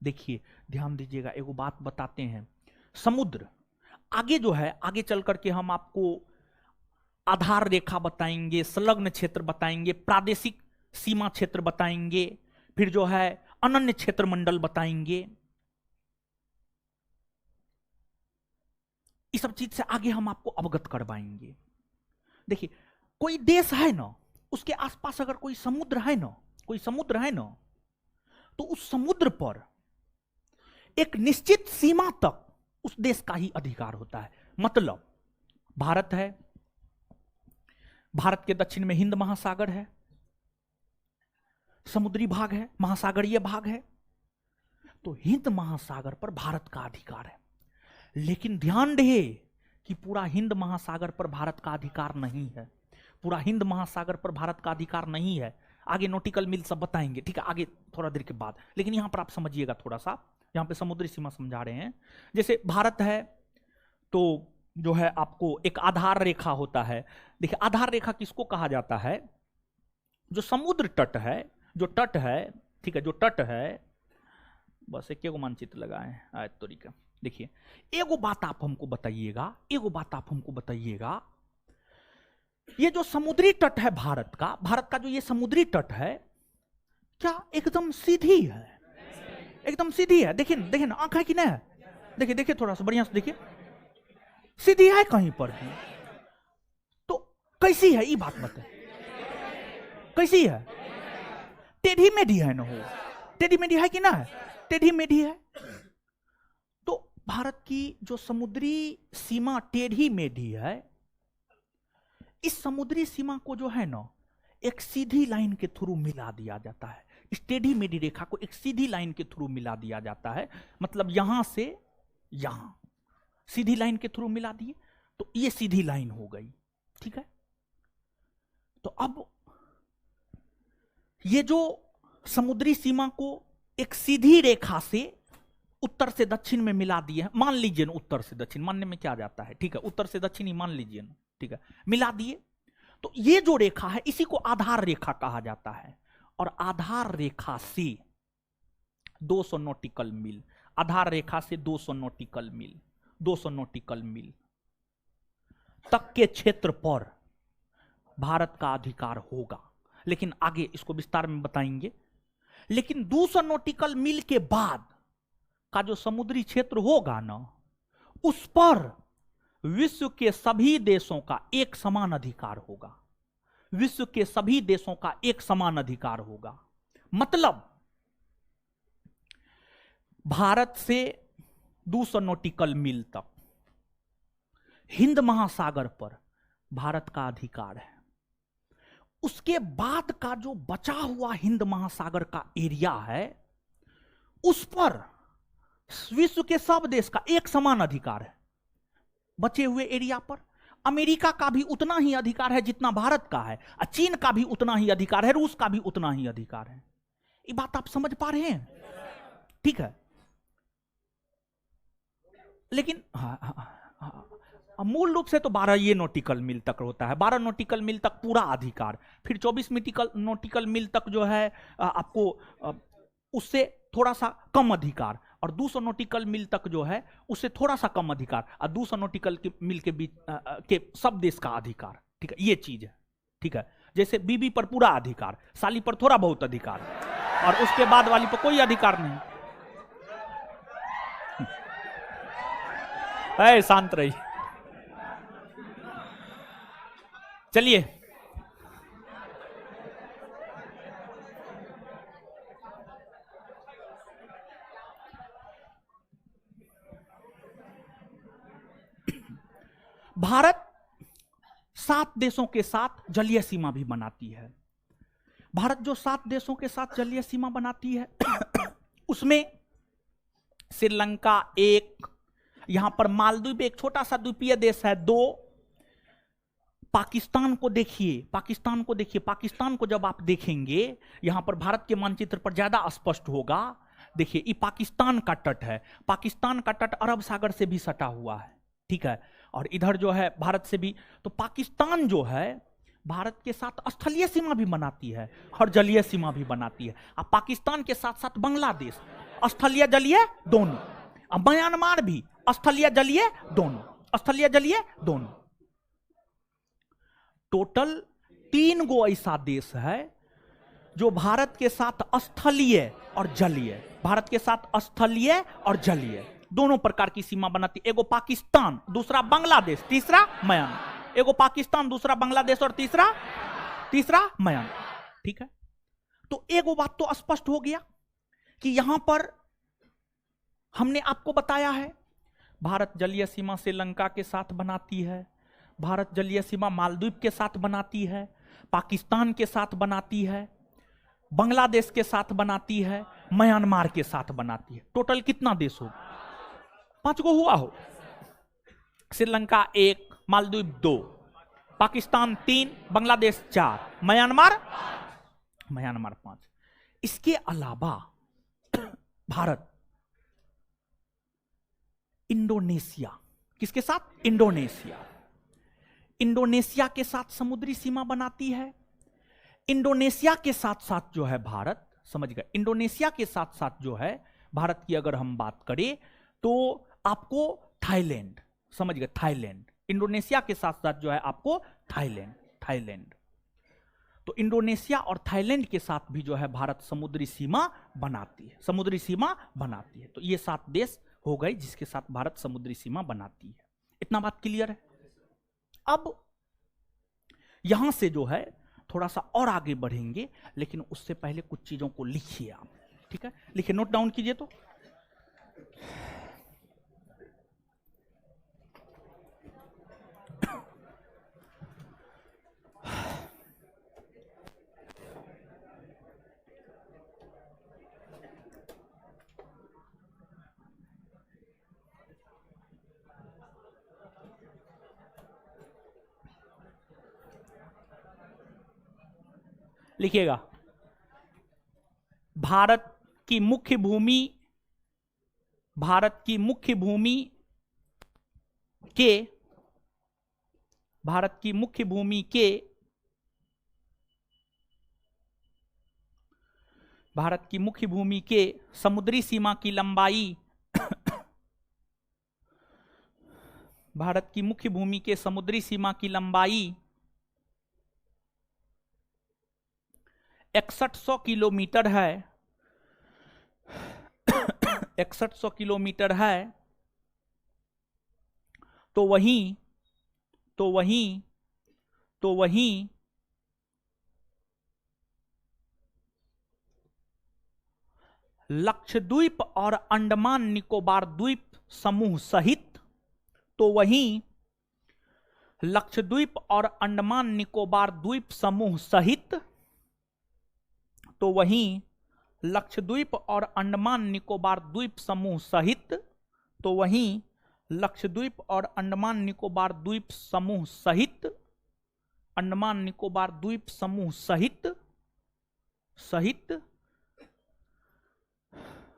देखिए ध्यान दीजिएगा, एगो बात बताते हैं। समुद्र आगे जो है, आगे चल करके हम आपको आधार रेखा बताएंगे, संलग्न क्षेत्र बताएंगे, प्रादेशिक सीमा क्षेत्र बताएंगे, फिर जो है अनन्य क्षेत्र मंडल बताएंगे। इस सब चीज से आगे हम आपको अवगत करवाएंगे। देखिए, कोई देश है ना, उसके आसपास अगर कोई समुद्र है ना, तो उस समुद्र पर एक निश्चित सीमा तक उस देश का ही अधिकार होता है। मतलब भारत है, भारत के दक्षिण में हिंद महासागर है, समुद्री भाग है, महासागरीय भाग है, तो हिंद महासागर पर भारत का अधिकार है। लेकिन ध्यान रहे कि पूरा हिंद महासागर पर भारत का अधिकार नहीं है, पूरा हिंद महासागर पर भारत का अधिकार नहीं है। आगे नॉटिकल मिल सब बताएंगे, ठीक है, आगे थोड़ा देर के बाद। लेकिन यहां पर आप समझिएगा थोड़ा सा, यहां पे समुद्री सीमा समझा रहे हैं। जैसे भारत है तो जो है आपको एक आधार रेखा होता है। देखिए, आधार रेखा किसको कहा जाता है? जो समुद्र तट है, जो तट है, ठीक है, जो तट है, बस एक मानचित्र लगाए आयत तरीका। देखिए, एगो बात आप हमको बताइएगा, ये जो समुद्री तट है भारत का जो ये समुद्री तट है, क्या एकदम सीधी है? एकदम सीधी है? देखिए ना, आंख है कि नहीं है? देखिए थोड़ा सा बढ़िया से देखिए, सीधी है कहीं पर भी? तो कैसी है ये बात बताए, कैसी है? टेढ़ी मेढ़ी है ना? हो टेढ़ी मेढ़ी है कि ना है? टेढ़ी मेढ़ी है। तो भारत की जो समुद्री सीमा टेढ़ी मेढ़ी है, इस समुद्री सीमा को जो है ना एक सीधी लाइन के थ्रू मिला दिया जाता है। इस टेढ़ी मेढ़ी रेखा को एक सीधी लाइन के थ्रू मिला दिया जाता है। मतलब यहां से यहां सीधी लाइन के थ्रू मिला दिए तो ये सीधी लाइन हो गई, ठीक है। तो अब ये जो समुद्री सीमा को एक सीधी रेखा से उत्तर से दक्षिण में मिला दिए हैं, मान लीजिए ना, उत्तर से दक्षिण मानने में क्या जाता है, ठीक है, उत्तर से दक्षिण ही मान लीजिए ना, ठीक है, मिला दिए। तो ये जो रेखा है इसी को आधार रेखा कहा जाता है। और आधार रेखा से 200 नॉटिकल मील, आधार रेखा से 200 नॉटिकल मील तक के क्षेत्र पर भारत का अधिकार होगा। लेकिन आगे इसको विस्तार में बताएंगे। लेकिन 200 नॉटिकल मील के बाद का जो समुद्री क्षेत्र होगा ना, उस पर विश्व के सभी देशों का एक समान अधिकार होगा। विश्व के सभी देशों का एक समान अधिकार होगा। मतलब भारत से 200 नॉटिकल मील तक हिंद महासागर पर भारत का अधिकार है। उसके बाद का जो बचा हुआ हिंद महासागर का एरिया है, उस पर विश्व के सब देश का एक समान अधिकार है। बचे हुए एरिया पर अमेरिका का भी उतना ही अधिकार है जितना भारत का है, और चीन का भी उतना ही अधिकार है, रूस का भी उतना ही अधिकार है। ये बात आप समझ पा रहे हैं? ठीक है, लेकिन मूल रूप से तो 12 ये नॉटिकल मील तक होता है। 12 नॉटिकल मील तक पूरा अधिकार, फिर 24 नॉटिकल मील तक जो है आपको उससे थोड़ा सा कम अधिकार, और 200 नॉटिकल मील तक जो है उससे थोड़ा सा कम अधिकार, और 200 नॉटिकल मील के बीच के सब देश का अधिकार। ठीक है, ये चीज है। ठीक है, जैसे बीबी पर पूरा अधिकार, साली पर थोड़ा बहुत अधिकार, और उसके बाद वाली पर कोई अधिकार नहीं। शांत रही, चलिए। भारत 7 देशों के साथ जलीय सीमा भी बनाती है। भारत जो 7 देशों के साथ जलीय सीमा बनाती है उसमें श्रीलंका एक, यहां पर मालदीव एक छोटा सा द्वीपीय देश है 2, पाकिस्तान को देखिए, पाकिस्तान को जब आप देखेंगे यहां पर भारत के मानचित्र पर ज्यादा स्पष्ट होगा। देखिए, ये पाकिस्तान का तट है, पाकिस्तान का तट अरब सागर से भी सटा हुआ है। ठीक है, और इधर जो है भारत से भी, तो पाकिस्तान जो है भारत के साथ स्थलीय सीमा भी बनाती है और जलीय सीमा भी बनाती है। अब पाकिस्तान के साथ साथ बांग्लादेश स्थलीय जलीय दोनों, अब म्यांमार भी स्थलीय जलीय दोनों, स्थलीय जलीय दोनों। टोटल 3 गो ऐसा देश है जो भारत के साथ स्थलीय और जलीय, भारत के साथ स्थलीय और जलीय दोनों प्रकार की सीमा बनाती। एगो पाकिस्तान, दूसरा बांग्लादेश, तीसरा म्यांमार। एगो पाकिस्तान, दूसरा बांग्लादेश और तीसरा म्यांमार। ठीक है, तो एगो बात तो स्पष्ट हो गया कि यहां पर हमने आपको बताया है भारत जलीय सीमा श्रीलंका के साथ बनाती है, भारत जलीय सीमा मालदीव के साथ बनाती है, पाकिस्तान के साथ बनाती है, बांग्लादेश के साथ बनाती है, म्यांमार के साथ बनाती है। टोटल कितना देश हो? 5 गो हुआ हो। श्रीलंका 1, मालदीव 2, पाकिस्तान 3, बांग्लादेश 4, म्यांमार 5। इसके अलावा भारत इंडोनेशिया, किसके साथ? इंडोनेशिया के साथ समुद्री सीमा बनाती है। इंडोनेशिया के साथ साथ जो है भारत, समझ गए, इंडोनेशिया के साथ साथ जो है भारत की अगर हम बात करें तो आपको थाईलैंड, समझ गए, थाईलैंड। इंडोनेशिया के साथ साथ जो है आपको थाईलैंड। तो इंडोनेशिया और थाईलैंड के साथ भी जो है भारत समुद्री सीमा बनाती है, तो ये 7 देश हो गए जिसके साथ भारत समुद्री सीमा बनाती है। इतना बात क्लियर है? अब यहां से जो है थोड़ा सा और आगे बढ़ेंगे, लेकिन उससे पहले कुछ चीजों को लिखिए आप। ठीक है, लिखिए, नोट डाउन कीजिए। तो लिखिएगा, भारत की मुख्य भूमि के समुद्री सीमा की लंबाई भारत की मुख्य भूमि के समुद्री सीमा की लंबाई 6100 किलोमीटर है। 6100 किलोमीटर है। तो वहीं लक्षद्वीप और अंडमान निकोबार द्वीप समूह सहित, तो वहीं लक्षद्वीप और अंडमान निकोबार द्वीप समूह सहित, तो वहीं लक्षद्वीप और अंडमान निकोबार द्वीप समूह सहित, तो वहीं लक्षद्वीप और अंडमान निकोबार द्वीप समूह सहित, अंडमान निकोबार द्वीप समूह सहित सहित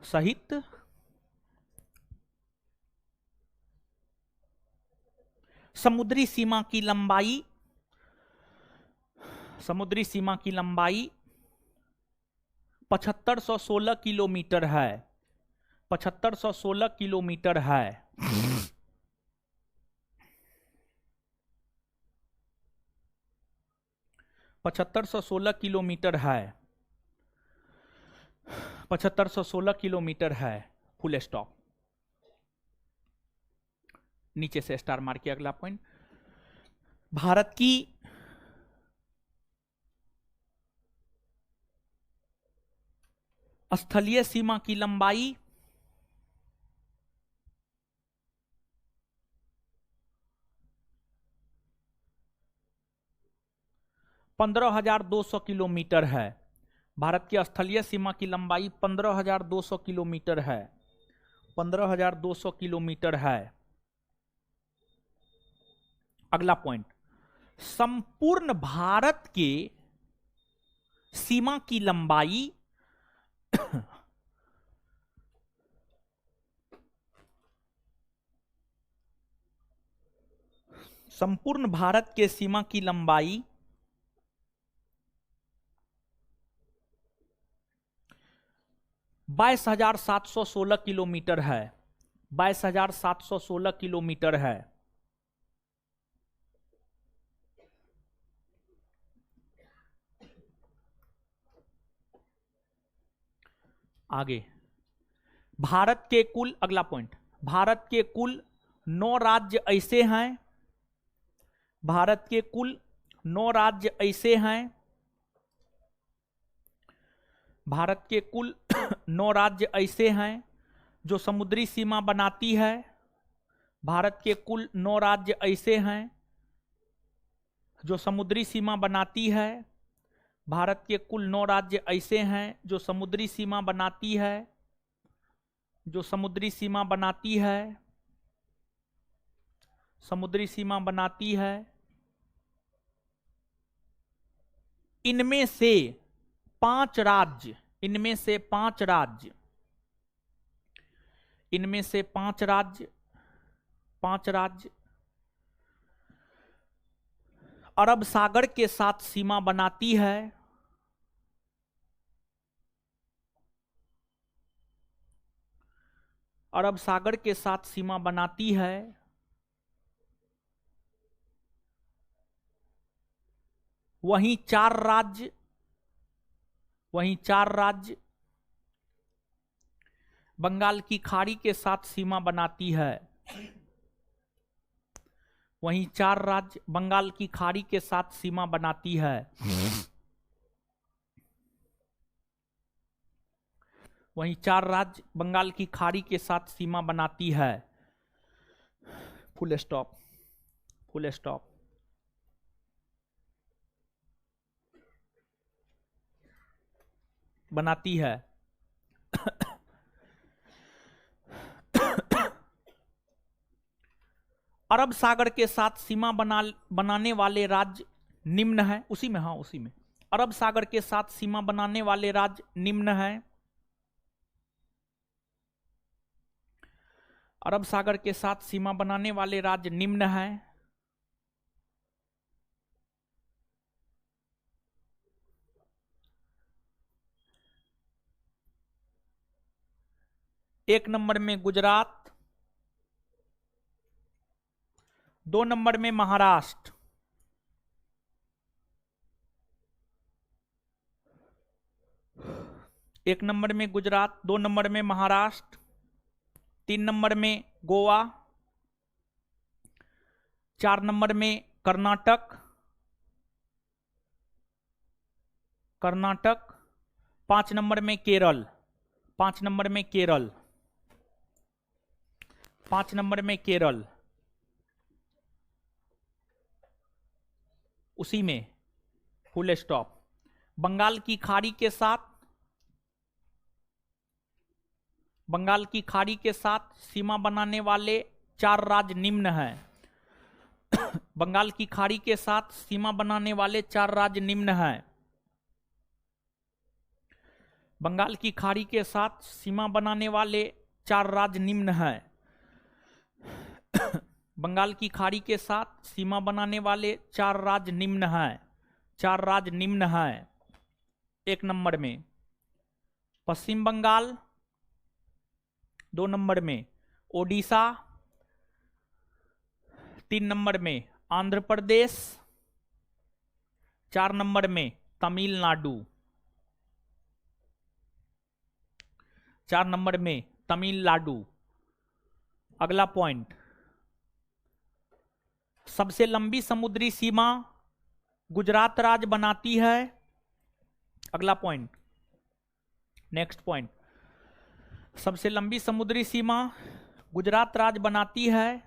सहित समुद्री सीमा की लंबाई 7516 किलोमीटर है। 7516 किलोमीटर है। 7516 किलोमीटर है। 7516 किलोमीटर है। Full stop. नीचे से स्टार मार के अगला पॉइंट, भारत की स्थलीय सीमा की लंबाई 15,200 किलोमीटर है। भारत की स्थलीय सीमा की लंबाई 15,200 किलोमीटर है। 15,200 किलोमीटर है। अगला पॉइंट, संपूर्ण भारत के सीमा की लंबाई संपूर्ण भारत के सीमा की लंबाई 22,716 किलोमीटर है। 22,716 किलोमीटर है। आगे, भारत के कुल, अगला पॉइंट, भारत के कुल 9 राज्य ऐसे हैं। भारत के कुल 9 राज्य ऐसे हैं। भारत के कुल 9 राज्य ऐसे हैं जो समुद्री सीमा बनाती है। भारत के कुल 9 राज्य ऐसे हैं जो समुद्री सीमा बनाती है। भारत के कुल 9 राज्य ऐसे हैं जो समुद्री सीमा बनाती है। जो समुद्री सीमा बनाती है। समुद्री सीमा बनाती है। इनमें से 5 राज्य, इनमें से 5 राज्य, इनमें से 5 राज्य, 5 राज्य अरब सागर के साथ सीमा बनाती है। अरब सागर के साथ सीमा बनाती है। वहीं 4 राज्य, वहीं 4 राज्य बंगाल की खाड़ी के साथ सीमा बनाती है। वहीं 4 राज्य बंगाल की खाड़ी के साथ सीमा बनाती है। वहीं 4 राज्य बंगाल की खाड़ी के साथ सीमा बनाती है। Full stop. Full stop. बनाती है। अरब सागर के साथ सीमा बनाने वाले राज्य निम्न हैं। उसी में, हाँ उसी में, अरब सागर के साथ सीमा बनाने वाले राज्य निम्न हैं। अरब सागर के साथ सीमा बनाने वाले राज्य निम्न हैं। एक नंबर में गुजरात, 2 नंबर में महाराष्ट्र, एक नंबर में गुजरात, 2 नंबर में महाराष्ट्र, 3 नंबर में गोवा, 4 नंबर में कर्नाटक, 5 नंबर में केरल। 5 नंबर में केरल, 5 नंबर में केरल, उसी में फुल स्टॉप। बंगाल की खाड़ी के साथ, बंगाल की खाड़ी के साथ सीमा बनाने वाले 4 राज्य निम्न हैं। बंगाल की खाड़ी के साथ सीमा बनाने वाले 4 राज्य निम्न हैं। बंगाल की खाड़ी के साथ सीमा बनाने वाले 4 राज्य निम्न हैं। बंगाल की खाड़ी के साथ सीमा बनाने वाले 4 राज्य निम्न हैं। 4 राज्य निम्न हैं। 1 नंबर में पश्चिम बंगाल, 2 नंबर में ओडिशा, 3 नंबर में आंध्र प्रदेश, 4 नंबर में तमिलनाडु, 4 नंबर में तमिलनाडु। अगला पॉइंट, सबसे लंबी समुद्री सीमा गुजरात राज्य बनाती है। अगला पॉइंट, नेक्स्ट पॉइंट, सबसे लंबी समुद्री सीमा गुजरात राज्य बनाती है।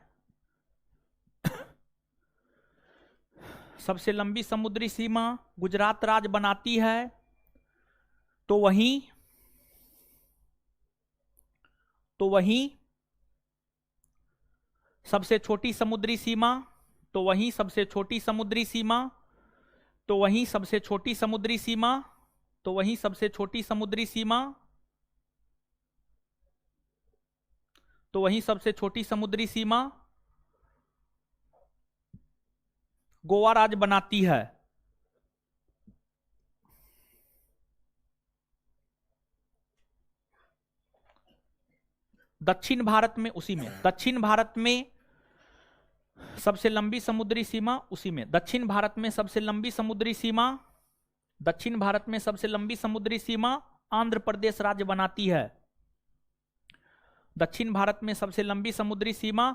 सबसे लंबी समुद्री सीमा गुजरात राज्य बनाती है। तो वहीं सबसे छोटी समुद्री सीमा, तो वहीं सबसे छोटी समुद्री सीमा, तो वहीं सबसे छोटी समुद्री सीमा, तो वहीं सबसे छोटी समुद्री सीमा, तो वहीं सबसे छोटी समुद्री सीमा गोवा राज्य बनाती है। दक्षिण भारत में, उसी में दक्षिण भारत में सबसे लंबी समुद्री सीमा, उसी में दक्षिण भारत में सबसे लंबी समुद्री सीमा, दक्षिण भारत में सबसे लंबी समुद्री सीमा आंध्र प्रदेश राज्य बनाती है। दक्षिण भारत में सबसे लंबी समुद्री सीमा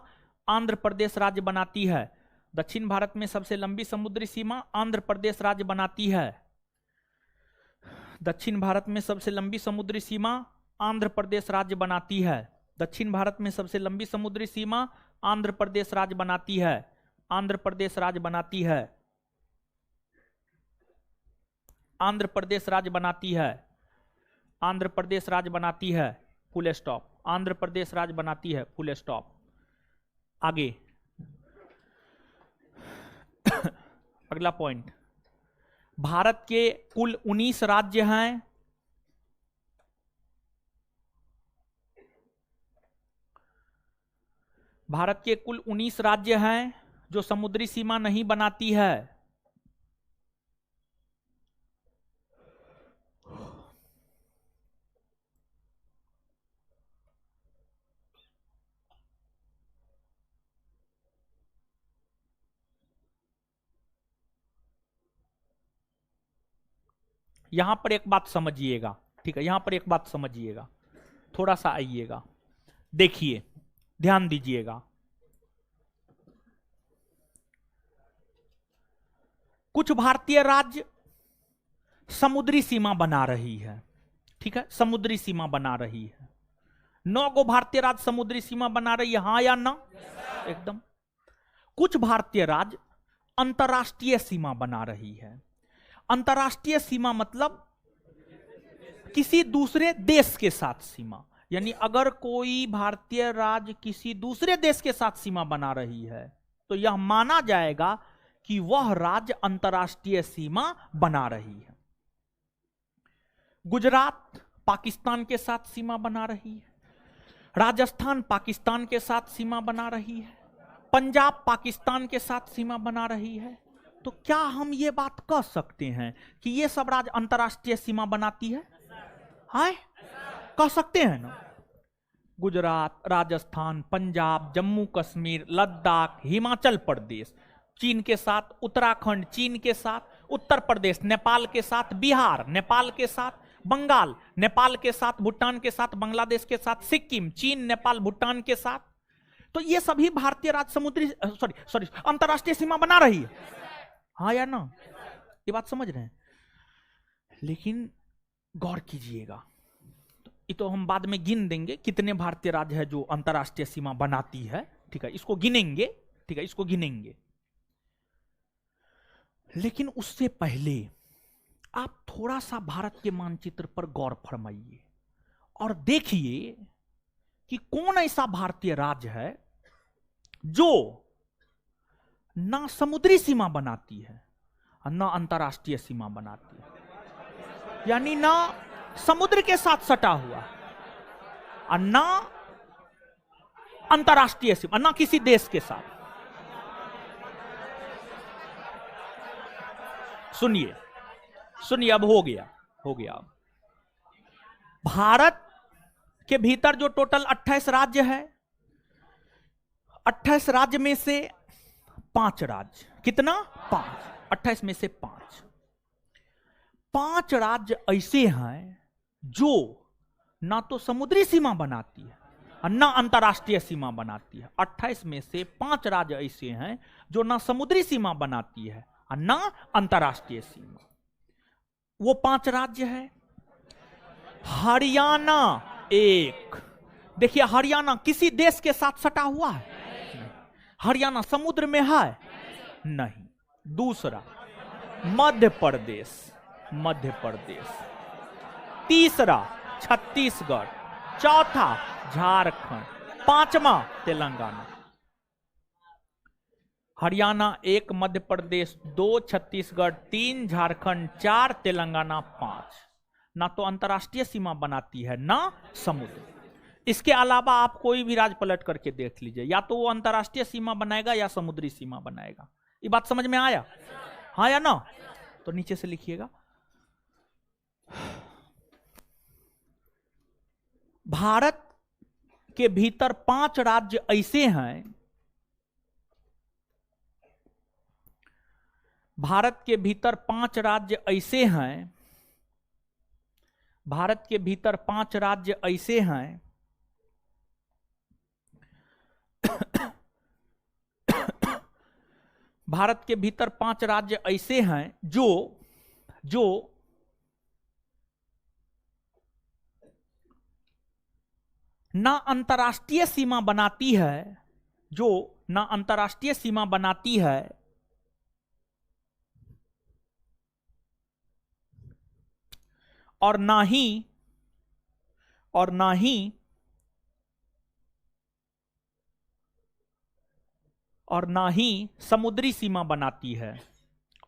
आंध्र प्रदेश राज्य बनाती है। दक्षिण भारत में सबसे लंबी समुद्री सीमा आंध्र प्रदेश राज्य बनाती है। दक्षिण भारत में सबसे लंबी समुद्री सीमा आंध्र प्रदेश राज्य बनाती है। दक्षिण भारत में सबसे लंबी समुद्री सीमा आंध्र प्रदेश राज्य बनाती है। आंध्र प्रदेश राज्य बनाती है। आंध्र प्रदेश राज्य बनाती है। आंध्र प्रदेश राज्य बनाती है। Full stop. आंध्र प्रदेश राज्य बनाती है। Full stop. आगे अगला पॉइंट, भारत के कुल 19 राज्य हैं। भारत के कुल 19 राज्य हैं जो समुद्री सीमा नहीं बनाती है। यहां पर एक बात समझिएगा, ठीक है, यहां पर एक बात समझिएगा, थोड़ा सा आइएगा, देखिए, ध्यान दीजिएगा। कुछ भारतीय राज्य समुद्री सीमा बना रही है, ठीक है, समुद्री सीमा बना रही है। 9 गो भारतीय राज्य समुद्री सीमा बना रही है, हां या ना? एकदम। कुछ भारतीय राज्य अंतरराष्ट्रीय सीमा बना रही है। अंतरराष्ट्रीय सीमा मतलब किसी दूसरे देश के साथ सीमा, यानी अगर कोई भारतीय राज्य किसी दूसरे देश के साथ सीमा बना रही है तो यह माना जाएगा कि वह राज्य अंतरराष्ट्रीय सीमा बना रही है। गुजरात पाकिस्तान के साथ सीमा बना रही है। राजस्थान पाकिस्तान के साथ सीमा बना रही है। पंजाब पाकिस्तान के साथ सीमा बना रही है। तो क्या हम ये बात कह सकते हैं कि ये सब राज्य अंतरराष्ट्रीय सीमा बनाती है? हाय, कह सकते हैं ना? गुजरात, राजस्थान, पंजाब, जम्मू कश्मीर, लद्दाख, हिमाचल प्रदेश चीन के साथ, उत्तराखंड चीन के साथ, उत्तर प्रदेश नेपाल के साथ, बिहार नेपाल के साथ, बंगाल नेपाल के साथ, भूटान के साथ, बांग्लादेश के साथ, सिक्किम चीन नेपाल भूटान के साथ। तो ये सभी भारतीय राज्य समुद्री सॉरी अंतरराष्ट्रीय सीमा बना रही है, हाँ या ना? ये बात समझ रहे हैं? लेकिन गौर कीजिएगा, ये तो हम बाद में गिन देंगे कितने भारतीय राज्य है जो अंतरराष्ट्रीय सीमा बनाती है, ठीक है, इसको गिनेंगे, ठीक है, इसको गिनेंगे। लेकिन उससे पहले आप थोड़ा सा भारत के मानचित्र पर गौर फरमाइए और देखिए कि कौन ऐसा भारतीय राज्य है जो ना समुद्री सीमा बनाती है और ना अंतरराष्ट्रीय सीमा बनाती है, यानी ना समुद्र के साथ सटा हुआ और ना अंतरराष्ट्रीय सीमा, ना किसी देश के साथ। सुनिए सुनिए, अब हो गया भारत के भीतर जो टोटल 28 राज्य है, 28 राज्य में से 5 राज्य, कितना? 5, 28 में से 5 राज्य ऐसे हैं जो ना तो समुद्री सीमा बनाती है और ना अंतरराष्ट्रीय सीमा बनाती है। 28 में से 5 राज्य ऐसे हैं जो ना समुद्री सीमा बनाती है और ना अंतरराष्ट्रीय सीमा। वो 5 राज्य है। हरियाणा एक, देखिए हरियाणा किसी देश के साथ सटा हुआ है? हरियाणा समुद्र में है? नहीं। दूसरा मध्य प्रदेश, तीसरा छत्तीसगढ़, चौथा झारखंड, 5वां तेलंगाना। हरियाणा 1, मध्य प्रदेश 2, छत्तीसगढ़ 3, झारखंड 4, तेलंगाना 5। ना तो अंतरराष्ट्रीय सीमा बनाती है ना समुद्र। इसके अलावा आप कोई भी राज्य पलट करके देख लीजिए, या तो वो अंतरराष्ट्रीय सीमा बनाएगा या समुद्री सीमा बनाएगा। ये बात समझ में आया? हाँ या ना? तो नीचे से लिखिएगा, भारत के भीतर 5 राज्य ऐसे हैं, भारत के भीतर 5 राज्य ऐसे हैं, भारत के भीतर 5 राज्य ऐसे हैं भारत के भीतर 5 राज्य ऐसे हैं जो ना अंतरराष्ट्रीय सीमा बनाती है, जो ना अंतरराष्ट्रीय सीमा बनाती है और ना ही समुद्री सीमा बनाती है,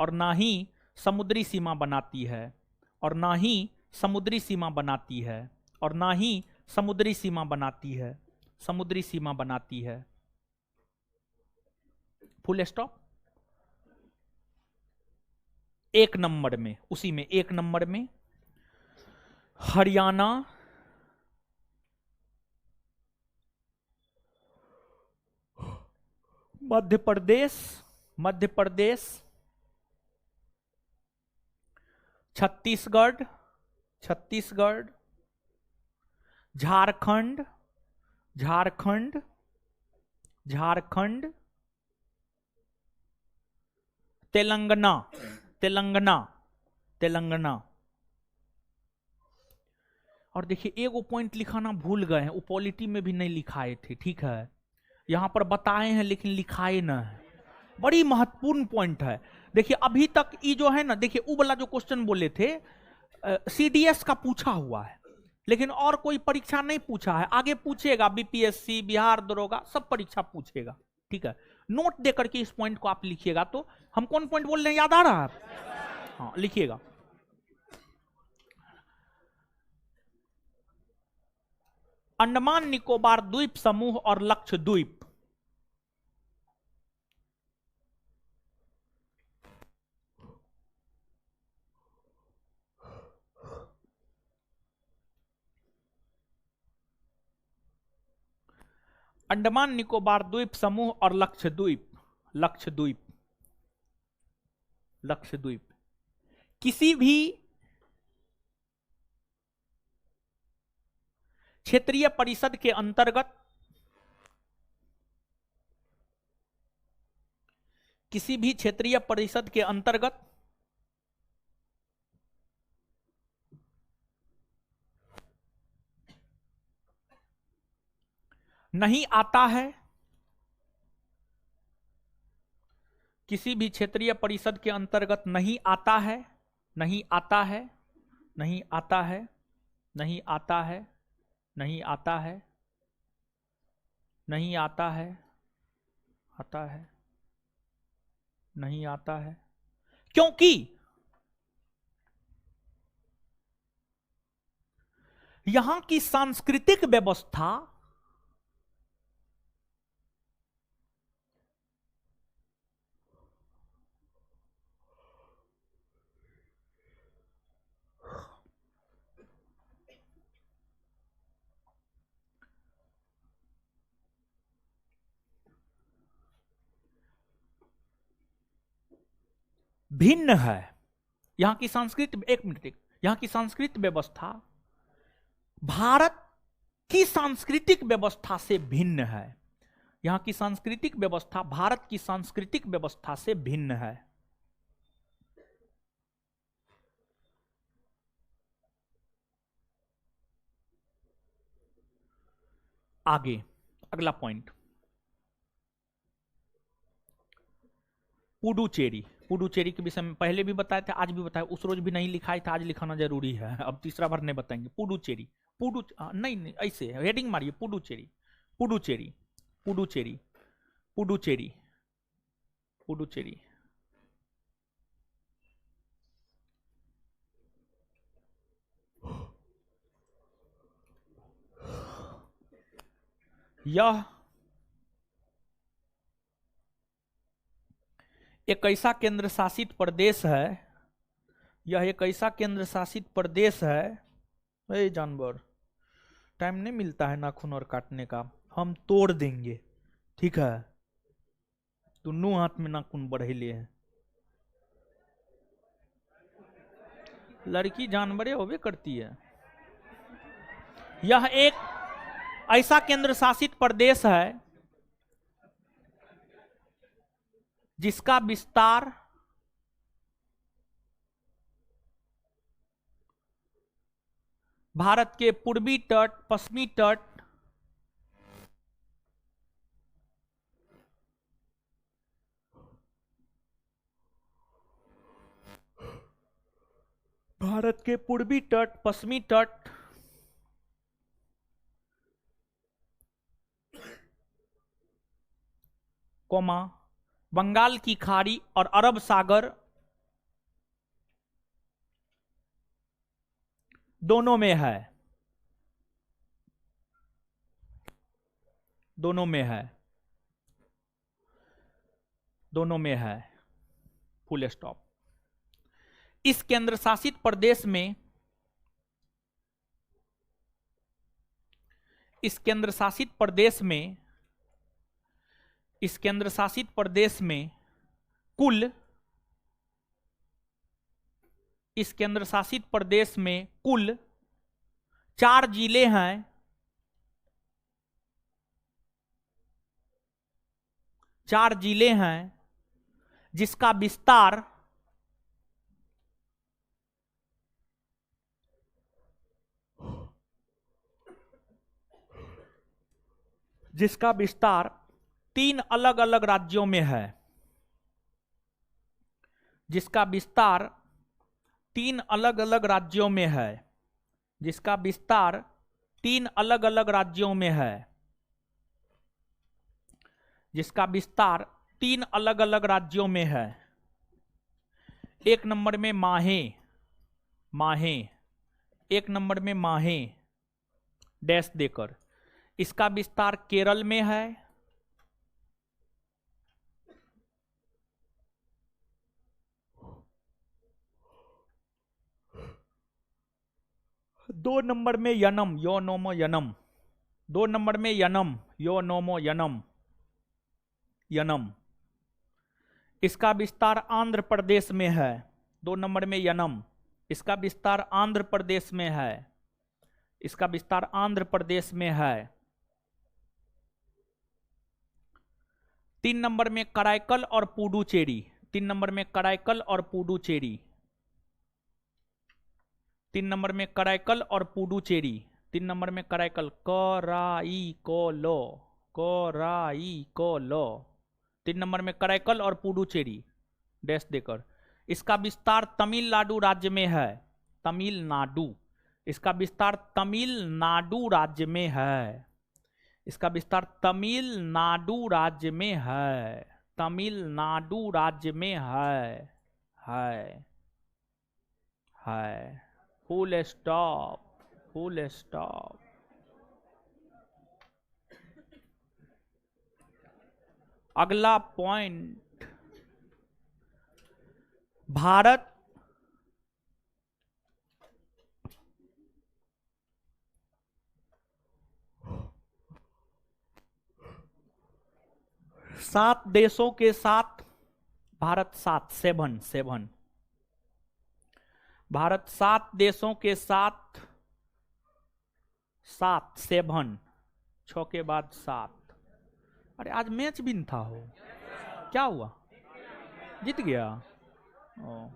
और ना ही समुद्री सीमा बनाती है, और ना ही समुद्री सीमा बनाती है, और ना ही समुद्री सीमा बनाती है, समुद्री सीमा बनाती है। Full stop. 1 नंबर में, उसी में 1 नंबर में हरियाणा, मध्य प्रदेश, छत्तीसगढ़, झारखंड, तेलंगाना। और देखिए एगो पॉइंट लिखाना भूल गए हैं, वो पॉलिटी में भी नहीं लिखाए थे, ठीक है, यहां पर बताए हैं लेकिन लिखाए ना है। बड़ी महत्वपूर्ण पॉइंट है। देखिए अभी तक ये जो है ना, देखिए वो वाला जो क्वेश्चन बोले थे सीडीएस का पूछा हुआ है, लेकिन और कोई परीक्षा नहीं पूछा है। आगे पूछेगा, बीपीएससी, बिहार दरोगा, सब परीक्षा पूछेगा, ठीक है। नोट दे करके इस पॉइंट को आप लिखिएगा। तो हम कौन पॉइंट बोल रहे हैं, याद आ रहा है? हाँ लिखिएगा। अंडमान निकोबार द्वीप समूह और लक्षद्वीप, अंडमान निकोबार द्वीप समूह और लक्षद्वीप किसी भी क्षेत्रीय परिषद के अंतर्गत, किसी भी क्षेत्रीय परिषद के अंतर्गत नहीं आता है, किसी भी क्षेत्रीय परिषद के अंतर्गत नहीं आता है, नहीं आता है, नहीं आता है, नहीं आता है, नहीं आता है, नहीं आता है, आता है, नहीं आता है, क्योंकि यहां की सांस्कृतिक व्यवस्था भिन्न है। यहां की सांस्कृतिक, एक मिनट, यहां की सांस्कृतिक व्यवस्था भारत की सांस्कृतिक व्यवस्था से भिन्न है। यहां की सांस्कृतिक व्यवस्था भारत की सांस्कृतिक व्यवस्था से भिन्न है। आगे अगला पॉइंट, पुडुचेरी। पुडुचेरी के विषय में पहले भी बताए थे, आज भी बताया, उस रोज भी नहीं लिखाया था, आज लिखाना जरूरी है। अब तीसरा बार नहीं बताएंगे। पुडुचेरी, नहीं ऐसे हेडिंग मारिए, पुडुचेरी, पुडुचेरी, पुडुचेरी, पुडुचेरी, पुडुचेरी। यह एक ऐसा केंद्र शासित प्रदेश है, यह एक ऐसा केंद्र शासित प्रदेश है, ए जानवर, टाइम नहीं मिलता है नाखून और काटने का, हम तोड़ देंगे, ठीक है। दोनों हाथ में नाखून बढ़ेले हैं, लड़की जानवरे होवे करती है। यह एक ऐसा केंद्र शासित प्रदेश है जिसका विस्तार भारत के पूर्वी तट, पश्चिमी तट, भारत के पूर्वी तट, पश्चिमी तट, कोमा बंगाल की खाड़ी और अरब सागर दोनों में है, दोनों में है, दोनों में है, फुल स्टॉप। इस केंद्र शासित प्रदेश में, इस केंद्र शासित प्रदेश में, इस केंद्र शासित प्रदेश में कुल, इस केंद्र शासित प्रदेश में कुल 4 जिले हैं, 4 जिले हैं जिसका विस्तार जिसका विस्तार 3 अलग अलग राज्यों में है, जिसका विस्तार 3 अलग अलग राज्यों में है, जिसका विस्तार 3 अलग अलग राज्यों में है, जिसका विस्तार 3 अलग अलग राज्यों में है। 1 नंबर में माहे, माहे, 1 नंबर में माहे डैश देकर, इसका विस्तार केरल में है, 2 नंबर में यनम, यो नोमो यनम, 2 नंबर में यनम, यो नोमो यनम, यनम, इसका विस्तार आंध्र प्रदेश में है। 2 नंबर में यनम, इसका विस्तार आंध्र प्रदेश में है, इसका विस्तार आंध्र प्रदेश में है। 3 नंबर में कराईकल और पुडुचेरी, 3 नंबर में कराईकल और पुडुचेरी, 3 नंबर में कराईकल और पुडुचेरी, 3 नंबर में कराईकल, कराईकलो, कोराई कोलो। 3 नंबर में करैकल और पुडुचेरी डैश देकर। इसका विस्तार तमिलनाडु राज्य में है। तमिलनाडु, इसका विस्तार तमिलनाडु राज्य में है। इसका विस्तार तमिलनाडु राज्य में है। तमिलनाडु राज्य में है। Full stop, full stop. अगला पॉइंट, भारत सात देशों के साथ, भारत 7 भारत 7 देशों के साथ 7 6 के बाद 7। अरे आज मैच भी था हो, क्या हुआ? जीत गया। ओ,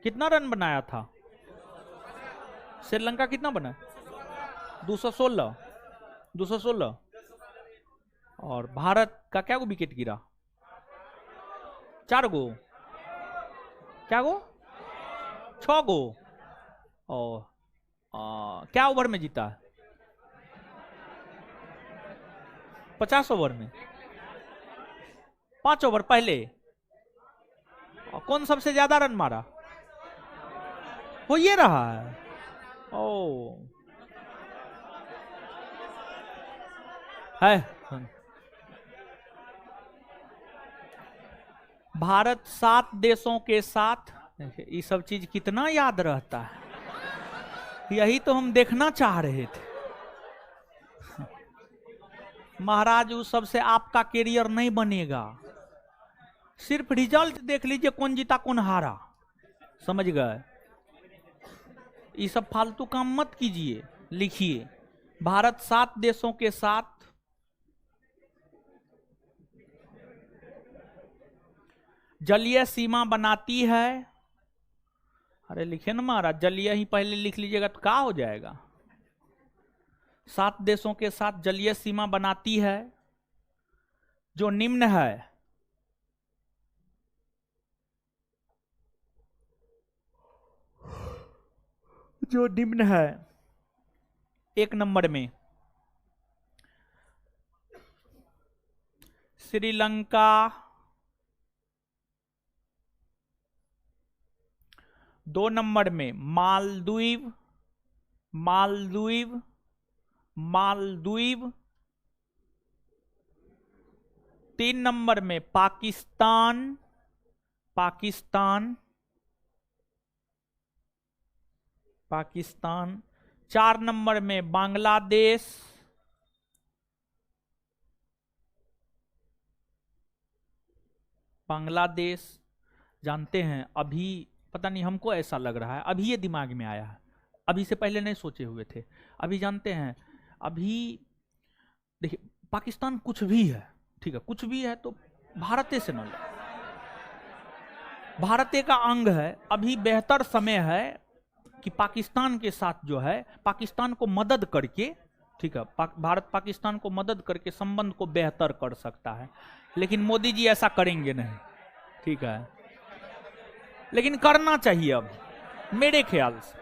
कितना रन बनाया था? श्रीलंका कितना बना? 216। और भारत का क्या गो विकेट गिरा? 4 गो। क्या गो? 6 गो। और क्या ओवर में जीता? 50 ओवर में। 5 ओवर पहले। और कौन सबसे ज्यादा रन मारा? वो ये रहा है। ओ है। भारत 7 देशों के साथ, ये सब चीज कितना याद रहता है, यही तो हम देखना चाह रहे थे। महाराज उस सबसे आपका कैरियर नहीं बनेगा, सिर्फ रिजल्ट देख लीजिए, कौन जीता कौन हारा, समझ गए? ये सब फालतू काम मत कीजिए, लिखिए भारत 7 देशों के साथ जलीय सीमा बनाती है। अरे लिखे ना महाराज, जलीय ही पहले लिख लीजिएगा तो क्या हो जाएगा? 7 देशों के साथ जलीय सीमा बनाती है जो निम्न है। जो निम्न है। 1 नंबर में श्रीलंका, 2 नंबर में मालदीव, 3 नंबर में पाकिस्तान, 4 नंबर में बांग्लादेश, जानते हैं अभी, पता नहीं हमको ऐसा लग रहा है, अभी ये दिमाग में आया है, अभी से पहले नहीं सोचे हुए थे, अभी जानते हैं। अभी देखिए पाकिस्तान कुछ भी है, ठीक है, कुछ भी है तो भारत से न लो, भारत का अंग है। अभी बेहतर समय है कि पाकिस्तान के साथ जो है, पाकिस्तान को मदद करके, ठीक है, भारत पाकिस्तान को मदद करके संबंध को बेहतर कर सकता है, लेकिन मोदी जी ऐसा करेंगे नहीं, ठीक है, लेकिन करना चाहिए अब मेरे ख्याल से।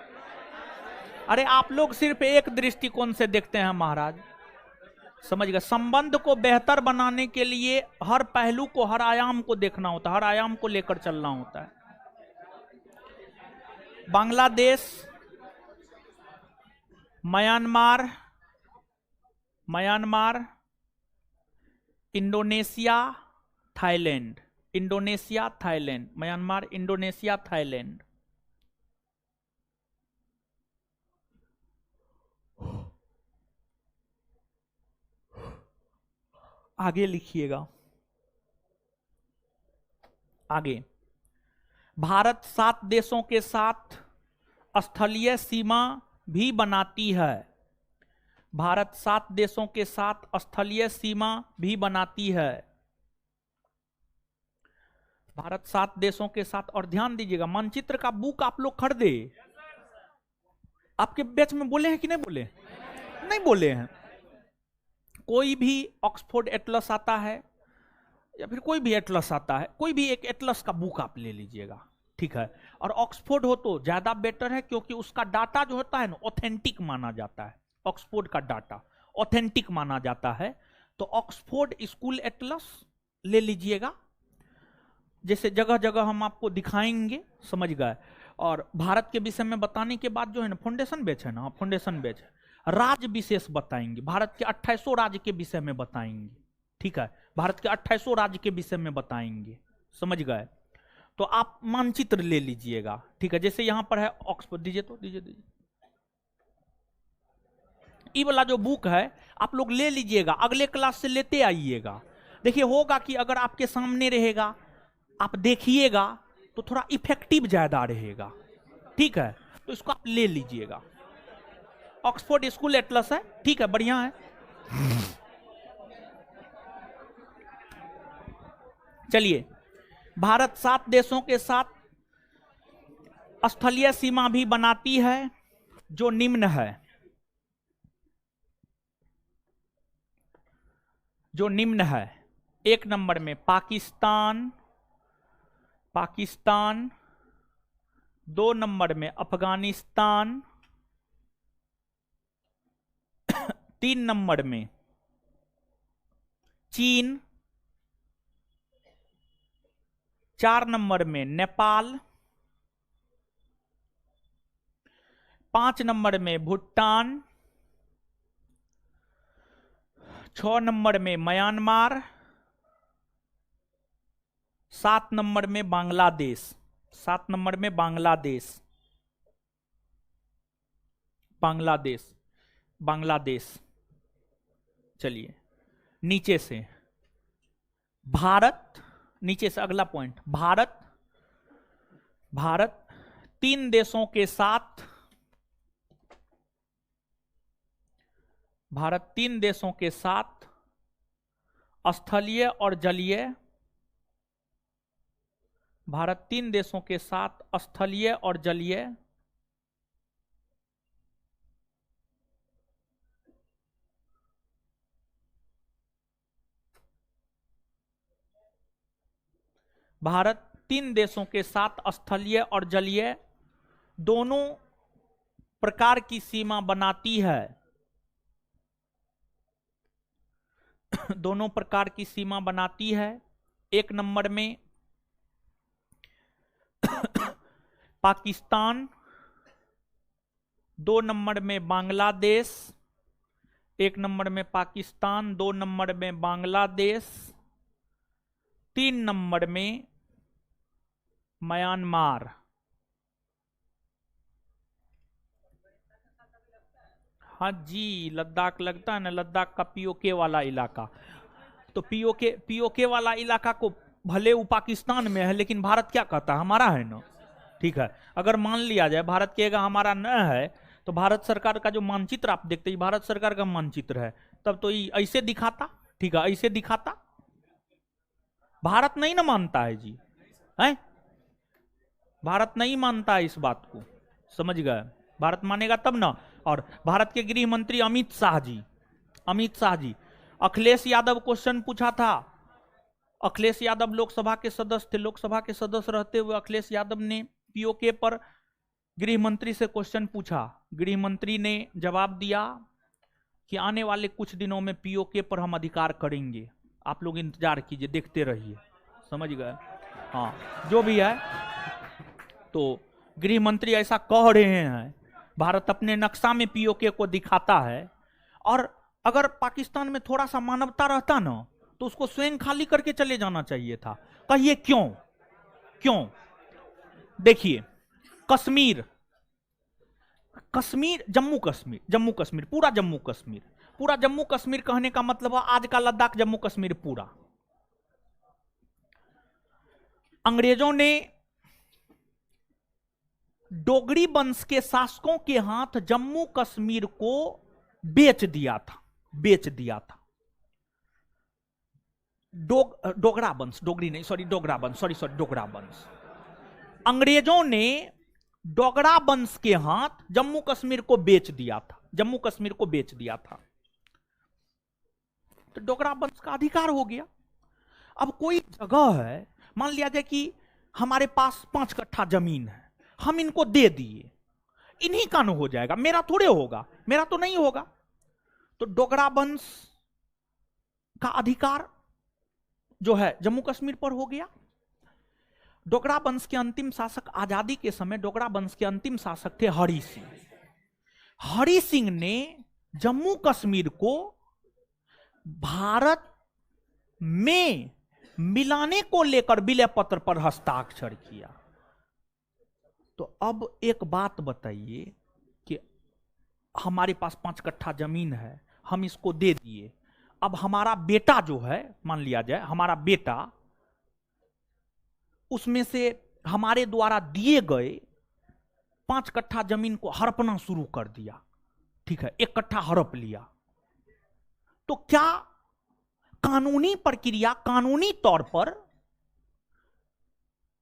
अरे आप लोग सिर्फ एक दृष्टिकोण से देखते हैं महाराज, समझ गए? संबंध को बेहतर बनाने के लिए हर पहलू को, हर आयाम को देखना होता है, हर आयाम को लेकर चलना होता है। Bangladesh, Myanmar, Indonesia, Thailand, Myanmar, Indonesia, Thailand. आगे लिखिएगा, आगे। भारत 7 देशों के साथ स्थलीय सीमा भी बनाती है। भारत 7 देशों के साथ स्थलीय सीमा भी बनाती है। भारत 7 देशों के साथ, और ध्यान दीजिएगा, मानचित्र का बुक आप लोग खरीदे। आपके बैच में बोले हैं कि नहीं बोले? नहीं बोले हैं। कोई भी ऑक्सफोर्ड एटलस आता है या फिर कोई भी एटलस आता है, कोई भी एक एटलस का बुक आप ले लीजिएगा, ठीक है। और ऑक्सफोर्ड हो तो ज्यादा बेटर है, क्योंकि उसका डाटा जो होता है ना ऑथेंटिक माना जाता है। ऑक्सफोर्ड का डाटा ऑथेंटिक माना जाता है, तो ऑक्सफोर्ड स्कूल एटलस ले लीजिएगा। जैसे जगह जगह हम आपको दिखाएंगे, समझ गए। और भारत के विषय में बताने के बाद जो है ना फाउंडेशन बैच है ना, फाउंडेशन बैच है, राज्य विशेष बताएंगे, भारत के 2800 राज्य के विषय में बताएंगे, ठीक है। भारत के 2800 राज्य के विषय में बताएंगे, समझ गए। तो आप मानचित्र ले लीजिएगा, ठीक है। जैसे यहां पर है ऑक्सफोर्ड, दीजिए तो दीजिए। ये वाला जो बुक है आप लोग ले लीजिएगा, अगले क्लास से लेते आइएगा। देखिए होगा कि अगर आपके सामने रहेगा, आप देखिएगा तो थोड़ा इफेक्टिव ज्यादा रहेगा, ठीक है। तो इसको आप ले लीजिएगा, ऑक्सफोर्ड स्कूल एटलस है, ठीक है, बढ़िया है। चलिए, भारत 7 देशों के साथ स्थलीय सीमा भी बनाती है, जो निम्न है, जो निम्न है। 1 नंबर में पाकिस्तान, 2 नंबर में अफगानिस्तान, 3 नंबर में चीन, 4 नंबर में नेपाल, 5 नंबर में भूटान, 6 नंबर में म्यांमार, 7 नंबर में बांग्लादेश, 7 नंबर में बांग्लादेश, बांग्लादेश। चलिए नीचे से भारत, नीचे से अगला पॉइंट, भारत 3 देशों के साथ, भारत 3 देशों के साथ स्थलीय और जलीय, भारत 3 देशों के साथ स्थलीय और जलीय भारत 3 देशों के साथ स्थलीय और जलीय दोनों प्रकार की सीमा बनाती है, दोनों प्रकार की सीमा बनाती है। 1 नंबर में पाकिस्तान, 2 नंबर में बांग्लादेश, 1 नंबर में पाकिस्तान, 2 नंबर में बांग्लादेश, 3 नंबर में म्यांमार। हाँ जी, लद्दाख लगता है ना, लद्दाख का पीओके वाला इलाका। तो पीओके वाला इलाका को भले वो पाकिस्तान में है, लेकिन भारत क्या कहता है, हमारा है ना, ठीक है। अगर मान लिया जाए भारत कहेगा हमारा न है, तो भारत सरकार का जो मानचित्र आप देखते हैं भारत सरकार का मानचित्र है, तब तो ये ऐसे दिखाता, ठीक है, ऐसे दिखाता। भारत नहीं ना मानता है जी, है भारत नहीं मानता है इस बात को, समझ गए। भारत मानेगा तब ना। और भारत के गृह मंत्री अमित शाह जी, अखिलेश यादव क्वेश्चन पूछा था। अखिलेश यादव लोकसभा के सदस्य थे, लोकसभा के सदस्य रहते हुए अखिलेश यादव ने पीओके पर गृह मंत्री से क्वेश्चन पूछा। गृह मंत्री ने जवाब दिया कि आने वाले कुछ दिनों में पीओके पर हम अधिकार करेंगे, आप लोग इंतजार कीजिए, देखते रहिए, समझ गए। हाँ, जो भी है, तो गृह मंत्री ऐसा कह रहे हैं, भारत अपने नक्शा में पीओके को दिखाता है। और अगर पाकिस्तान में थोड़ा सा मानवता रहता ना, तो उसको स्वयं खाली करके चले जाना चाहिए था। कहिए क्यों? देखिए, कश्मीर, जम्मू कश्मीर, पूरा जम्मू कश्मीर कहने का मतलब है आज का लद्दाख, जम्मू कश्मीर पूरा। अंग्रेजों ने डोगरी वंश के शासकों के हाथ जम्मू कश्मीर को बेच दिया था। डोगरा वंश, अंग्रेजों ने डोगरा वंश के हाथ जम्मू कश्मीर को बेच दिया था, तो डोगरा वंश का अधिकार हो गया। अब कोई जगह है, मान लिया जाए कि हमारे पास 5 कट्ठा जमीन है, हम इनको दे दिए, इन्हीं का न हो जाएगा, मेरा थोड़े होगा, मेरा तो नहीं होगा। तो डोगरा वंश का अधिकार जो है जम्मू कश्मीर पर हो गया। डोगरा वंश के अंतिम शासक, आजादी के समय डोगरा वंश के अंतिम शासक थे हरि सिंह। हरि सिंह ने जम्मू कश्मीर को भारत में मिलाने को लेकर विलय पत्र पर हस्ताक्षर किया। तो अब एक बात बताइए कि हमारे पास 5 कट्ठा जमीन है, हम इसको दे दिए, अब हमारा बेटा जो है, मान लिया जाए हमारा बेटा, उसमें से हमारे द्वारा दिए गए 5 कट्ठा जमीन को हड़पना शुरू कर दिया, ठीक है, 1 कट्ठा हड़प लिया, तो क्या कानूनी प्रक्रिया, कानूनी तौर पर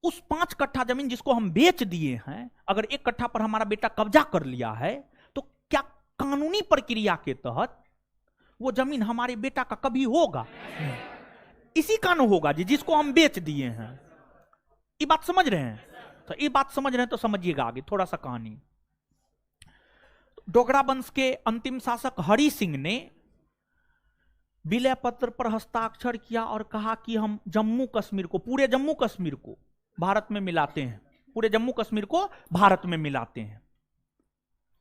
उस 5 कट्ठा जमीन जिसको हम बेच दिए हैं, अगर 1 कट्ठा पर हमारा बेटा कब्जा कर लिया है, तो क्या कानूनी प्रक्रिया के तहत वो जमीन हमारे बेटा का कभी होगा? इसी का न होगा जी, जिसको हम बेच दिए हैं। ये बात समझ रहे हैं? तो ये बात समझ रहे हैं तो समझिएगा आगे थोड़ा सा कहानी। डोगरा वंश के अंतिम शासक हरि सिंह ने विलय पत्र पर हस्ताक्षर किया और कहा कि हम जम्मू कश्मीर को, पूरे जम्मू कश्मीर को भारत में मिलाते हैं, पूरे जम्मू कश्मीर को भारत में मिलाते हैं।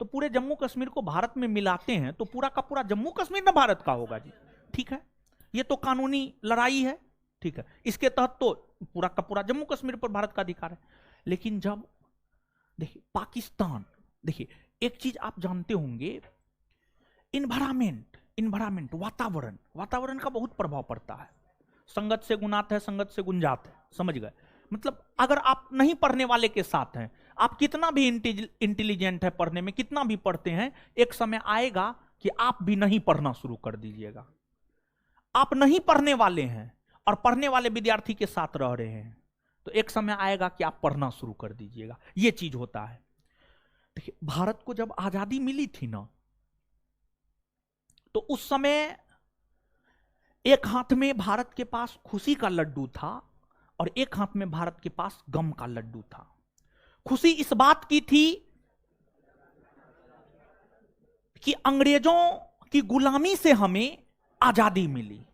तो पूरे जम्मू कश्मीर को भारत में मिलाते हैं तो पूरा का पूरा जम्मू कश्मीर ना भारत का होगा जी, ठीक है, ये तो कानूनी लड़ाई है, ठीक है, इसके तहत तो पूरा का पूरा जम्मू कश्मीर पर भारत का अधिकार है। लेकिन जब देखिए पाकिस्तान, देखिए एक चीज आप जानते होंगे, इन्वायरमेंट, वातावरण का बहुत प्रभाव पड़ता है। संगत से गुणात है, संगत से गुंजात है, समझ गए? मतलब अगर आप नहीं पढ़ने वाले के साथ हैं, आप कितना भी इंटेलिजेंट है पढ़ने में, कितना भी पढ़ते हैं, एक समय आएगा कि आप भी नहीं पढ़ना शुरू कर दीजिएगा। आप नहीं पढ़ने वाले हैं और पढ़ने वाले विद्यार्थी के साथ रह रहे हैं, तो एक समय आएगा कि आप पढ़ना शुरू कर दीजिएगा। यह चीज होता है। देखिए भारत को जब आजादी मिली थी ना, तो उस समय एक हाथ में भारत के पास खुशी का लड्डू था और एक हाथ में भारत के पास गम का लड्डू था। खुशी इस बात की थी कि अंग्रेजों की गुलामी से हमें आजादी मिली,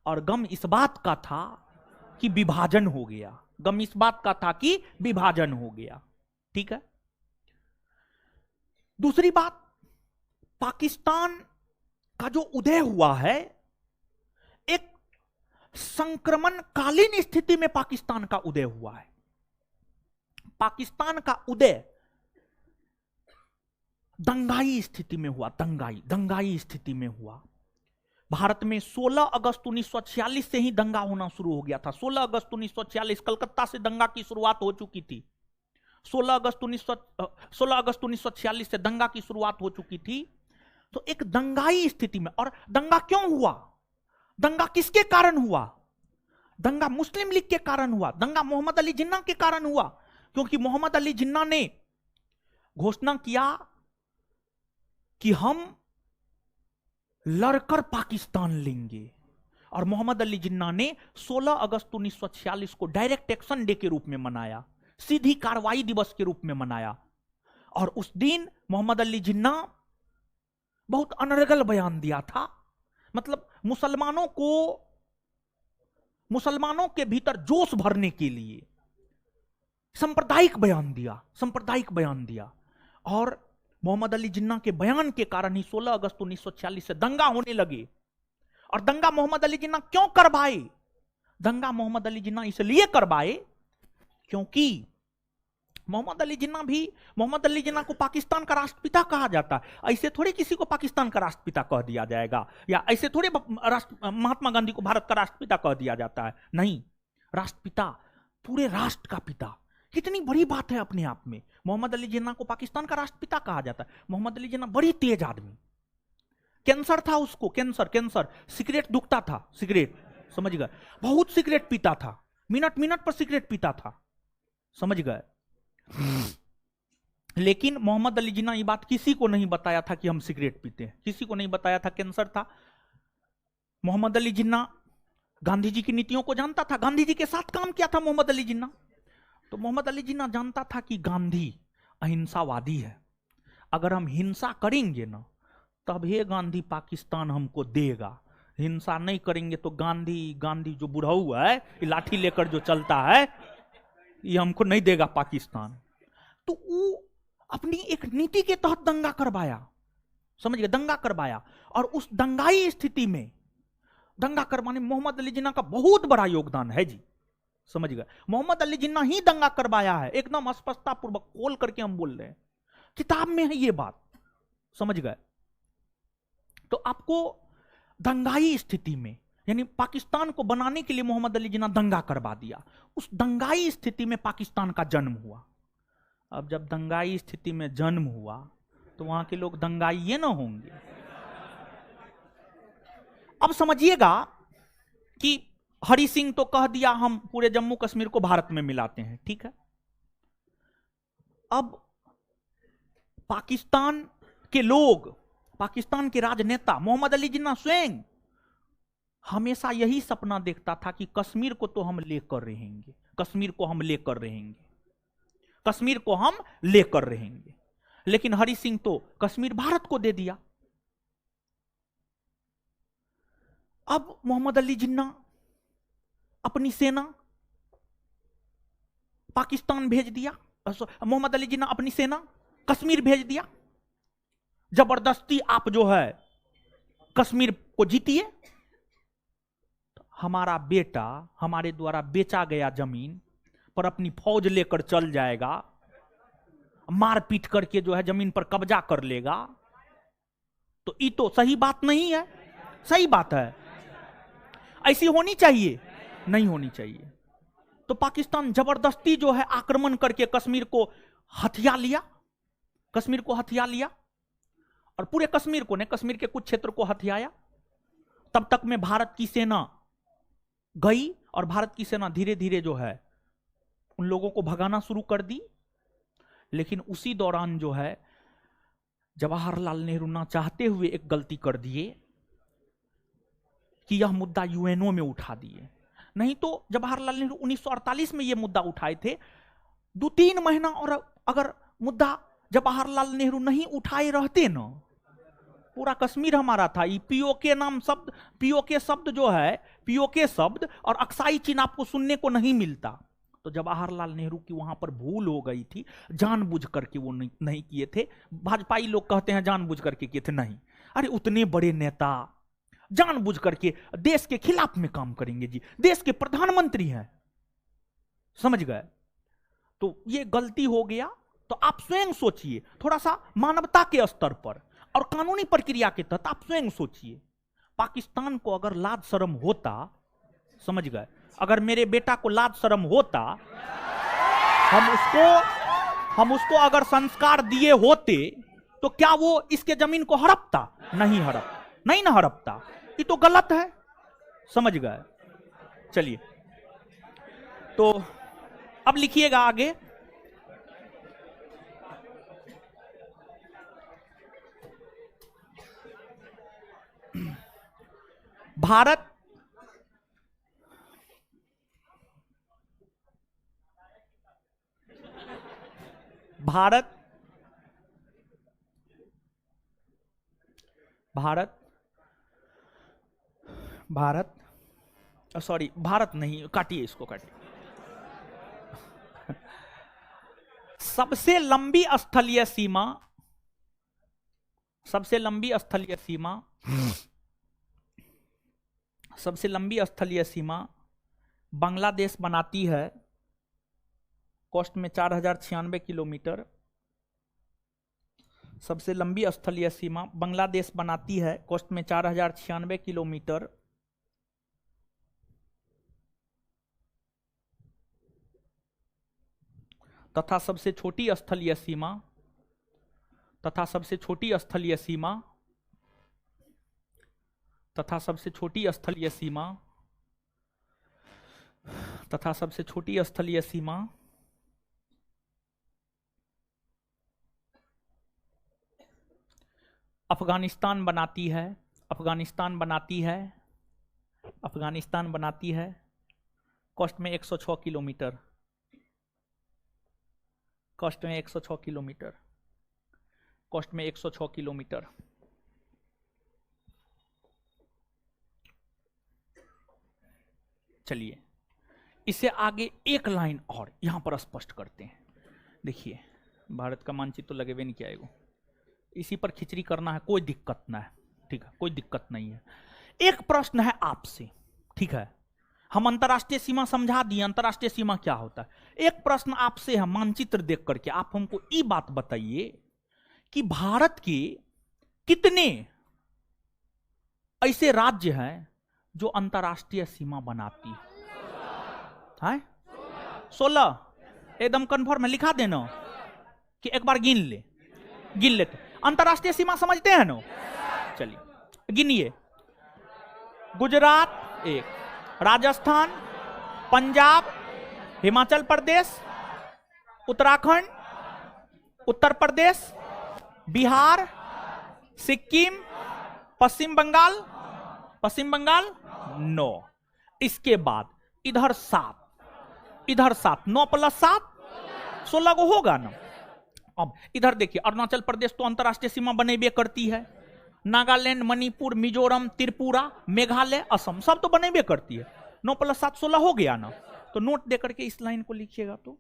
और गम इस बात का था कि विभाजन हो गया, गम इस बात का था कि विभाजन हो गया, ठीक है। दूसरी बात, पाकिस्तान का जो उदय हुआ है, एक संक्रमणकालीन स्थिति में पाकिस्तान का उदय हुआ है। पाकिस्तान का उदय दंगाई स्थिति में हुआ, दंगाई स्थिति में हुआ। भारत में 16 अगस्त 1946 से ही दंगा होना शुरू हो गया था। 16 अगस्त 1946 कलकत्ता से दंगा की शुरुआत हो चुकी थी। 16 अगस्त 1946 से दंगा की शुरुआत हो चुकी थी। तो एक दंगाई स्थिति में, और दंगा क्यों हुआ? दंगा किसके कारण हुआ? दंगा मुस्लिम लीग के कारण हुआ, दंगा मोहम्मद अली जिन्ना के कारण हुआ, क्योंकि मोहम्मद अली जिन्ना ने घोषणा किया कि हम लड़कर पाकिस्तान लेंगे, और मोहम्मद अली जिन्ना ने 16 अगस्त 1946 को डायरेक्ट एक्शन डे के रूप में मनाया, सीधी कार्रवाई दिवस के रूप में मनाया। और उस दिन मोहम्मद अली जिन्ना बहुत अनर्गल बयान दिया था, मतलब मुसलमानों के भीतर जोश भरने के लिए सांप्रदायिक बयान दिया। और मोहम्मद अली जिन्ना के बयान के कारण ही 16 अगस्त 1946 से दंगा होने लगे। और दंगा मोहम्मद अली जिन्ना क्यों करवाए? दंगा मोहम्मद अली जिन्ना इसलिए करवाए क्योंकि मोहम्मद अली जिन्ना को पाकिस्तान का राष्ट्रपिता कहा जाता है। ऐसे थोड़े किसी को पाकिस्तान का राष्ट्रपिता कह दिया जाएगा, या ऐसे थोड़े महात्मा गांधी को भारत का राष्ट्रपिता कह दिया जाता है। नहीं, राष्ट्रपिता पूरे राष्ट्र का पिता, कितनी बड़ी बात है अपने आप में। मोहम्मद अली जिन्ना को पाकिस्तान का राष्ट्रपिता कहा जाता है। मोहम्मद अली जिन्ना बड़ी तेज आदमी, कैंसर था उसको, कैंसर, सिगरेट दुखता था, सिगरेट, समझ गए, बहुत सिगरेट पीता था, मिनट पर सिगरेट पीता था, समझ गए। लेकिन मोहम्मद अली जिन्ना ये बात किसी को नहीं बताया था कि हम सिगरेट पीते हैं, किसी को नहीं बताया था, कैंसर था। मोहम्मद अली जिन्ना गांधी जी की नीतियों को जानता था, गांधी जी के साथ काम किया था मोहम्मद अली जिन्ना। तो मोहम्मद अली जिन्ना जानता था कि गांधी अहिंसावादी है, अगर हम हिंसा करेंगे ना तब हे गांधी पाकिस्तान हमको देगा, हिंसा नहीं करेंगे तो गांधी गांधी जो बुढ़ऊ है ये लाठी लेकर जो चलता है ये हमको नहीं देगा पाकिस्तान। तो वो अपनी एक नीति के तहत दंगा करवाया, समझ गए, दंगा करवाया। और उस दंगाई स्थिति में दंगा करवाने में मोहम्मद अली जिन्ना का बहुत बड़ा योगदान है जी, समझ गए। मोहम्मद अली जिन्ना ही दंगा करवाया है, एकदम स्पष्टता पूर्वक खोल करके हम बोल रहे हैं, किताब में है ये बात, समझ गए। तो आपको दंगाई स्थिति में, यानी पाकिस्तान को बनाने के लिए मोहम्मद अली जिन्ना दंगा करवा दिया, उस दंगाई स्थिति में पाकिस्तान का जन्म हुआ। अब जब दंगाई स्थिति में जन्म हुआ तो वहां के लोग दंगाई ना होंगे। अब समझिएगा कि हरि सिंह तो कह दिया हम पूरे जम्मू कश्मीर को भारत में मिलाते हैं, ठीक है। अब पाकिस्तान के लोग, पाकिस्तान के राजनेता, मोहम्मद अली जिन्ना स्वयं हमेशा यही सपना देखता था कि कश्मीर को तो हम लेकर रहेंगे, कश्मीर को हम लेकर रहेंगे, कश्मीर को हम लेकर रहेंगे। लेकिन हरि सिंह तो कश्मीर भारत को दे दिया। अब मोहम्मद अली जिन्ना अपनी सेना पाकिस्तान भेज दिया, मोहम्मद अली जिन्ना अपनी सेना कश्मीर भेज दिया, जबरदस्ती आप जो है कश्मीर को जीतिए, हमारा बेटा हमारे द्वारा बेचा गया जमीन पर अपनी फौज लेकर चल जाएगा, मारपीट करके जो है जमीन पर कब्जा कर लेगा, तो ये तो सही बात नहीं है। सही बात है, ऐसी होनी चाहिए, नहीं होनी चाहिए। तो पाकिस्तान जबरदस्ती जो है आक्रमण करके कश्मीर को हथिया लिया, कश्मीर को हथिया लिया, और पूरे कश्मीर को ने, कश्मीर के कुछ क्षेत्र को हथियाया। तब तक में भारत की सेना गई और भारत की सेना धीरे धीरे जो है उन लोगों को भगाना शुरू कर दी। लेकिन उसी दौरान जो है जवाहरलाल नेहरू ना चाहते हुए एक गलती कर दिए कि यह मुद्दा यूएनओ में उठा दिए। नहीं तो जवाहरलाल नेहरू 1948 में यह मुद्दा उठाए थे, 2-3 महीना और अगर मुद्दा जवाहरलाल नेहरू नहीं उठाए रहते ना, पूरा कश्मीर हमारा था। पीओके नाम शब्द, पीओके शब्द जो है, पीओके शब्द और अक्साई चिन्ह आपको सुनने को नहीं मिलता। तो जवाहरलाल नेहरू की वहां पर भूल हो गई थी, जानबूझ करके वो नहीं किए थे। भाजपाई लोग कहते हैं जानबूझ करके किए थे, नहीं। अरे उतने बड़े नेता जानबूझ करके देश के खिलाफ में काम करेंगे जी, देश के प्रधानमंत्री हैं, समझ गए। तो ये गलती हो गया। तो आप स्वयं सोचिए, थोड़ा सा मानवता के स्तर पर और कानूनी प्रक्रिया के तहत आप स्वयं सोचिए, पाकिस्तान को अगर लाज शर्म होता, समझ गए, अगर मेरे बेटा को लाज शर्म होता, हम उसको अगर संस्कार दिए होते तो क्या वो इसके जमीन को हड़पता? नहीं ना हड़पता। ये तो गलत है, समझ गए। चलिए, तो अब लिखिएगा आगे। भारत भारत भारत भारत सॉरी, भारत नहीं, काटिए इसको, काटिए। सबसे लंबी स्थलीय सीमा, सबसे लंबी स्थलीय सीमा, सबसे लंबी स्थलीय सीमा बांग्लादेश बनाती है, कोस्ट में 4096 किलोमीटर। सबसे लंबी स्थलीय सीमा बांग्लादेश बनाती है, कोस्ट में 4096 किलोमीटर। तथा सबसे छोटी स्थलीय सीमा, तथा सबसे छोटी स्थलीय सीमा, तथा सबसे छोटी स्थलीय सीमा, तथा सबसे छोटी स्थलीय सीमा अफगानिस्तान बनाती है, अफगानिस्तान बनाती है। अफगानिस्तान बनाती है कोस्ट में 106 किलोमीटर, कोस्ट में 106 किलोमीटर, कोस्ट में 106 किलोमीटर। चलिए इससे आगे एक लाइन और यहां पर स्पष्ट करते हैं। देखिए भारत का मानचित्र तो लगे हुए नहीं किया, इसी पर खिचड़ी करना है, कोई दिक्कत ना है, ठीक है, कोई दिक्कत नहीं है। एक प्रश्न है आपसे, ठीक है, हम अंतरराष्ट्रीय सीमा समझा दिए, अंतरराष्ट्रीय सीमा क्या होता है। एक प्रश्न आपसे है, मानचित्र देख करके आप हमको ये बात बताइए कि भारत के कितने ऐसे राज्य हैं जो अंतरराष्ट्रीय सीमा बनाती है? 16। एकदम कंफर्म है, लिखा देना कि एक बार गिन लेते। अंतरराष्ट्रीय सीमा समझते हैं ना? चलिए गिनिए। गुजरात 1, राजस्थान, पंजाब, हिमाचल प्रदेश, उत्तराखंड, उत्तर प्रदेश, बिहार, सिक्किम, पश्चिम बंगाल 9। इसके बाद इधर 7, इधर 7, 9 + 7 16 को होगा ना। अब इधर देखिए, अरुणाचल प्रदेश तो अंतरराष्ट्रीय सीमा बनेबे करती है, नागालैंड, मणिपुर, मिजोरम, त्रिपुरा, मेघालय, असम सब तो बनेबे करती है। 9 + 7 16 हो गया ना। तो नोट देकर के इस लाइन को लिखिएगा, तो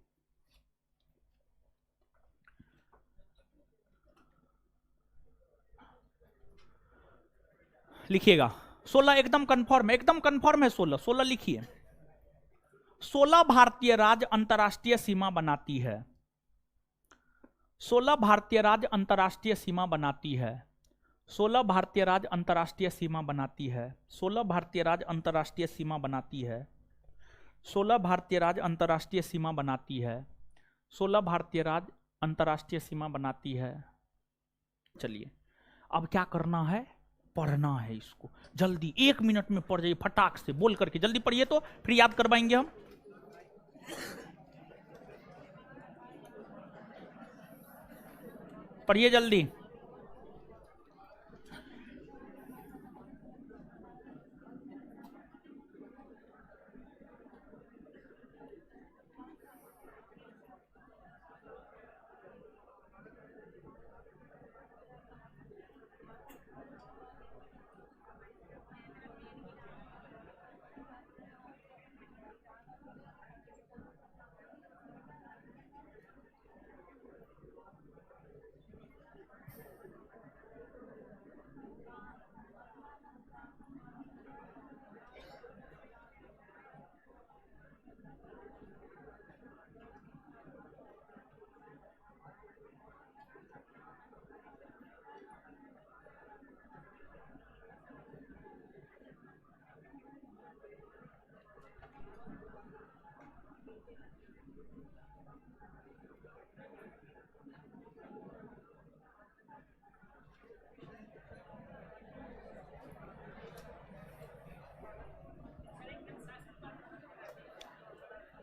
लिखिएगा 16 एकदम कंफर्म है, एकदम कंफर्म है। 16 लिखिए। 16 भारतीय राज्य अंतरराष्ट्रीय सीमा बनाती है। 16 भारतीय राज्य अंतरराष्ट्रीय सीमा बनाती है। 16 भारतीय राज्य अंतरराष्ट्रीय सीमा बनाती है। 16 भारतीय राज्य अंतरराष्ट्रीय सीमा बनाती है। 16 भारतीय राज्य अंतरराष्ट्रीय सीमा बनाती है। 16 भारतीय राज्य अंतरराष्ट्रीय सीमा बनाती है। चलिए अब क्या करना है, पढ़ना है इसको जल्दी, 1 मिनट में पढ़ जाइए, फटाक से बोल करके जल्दी पढ़िए, तो फिर याद करवाएंगे हम। पढ़िए जल्दी।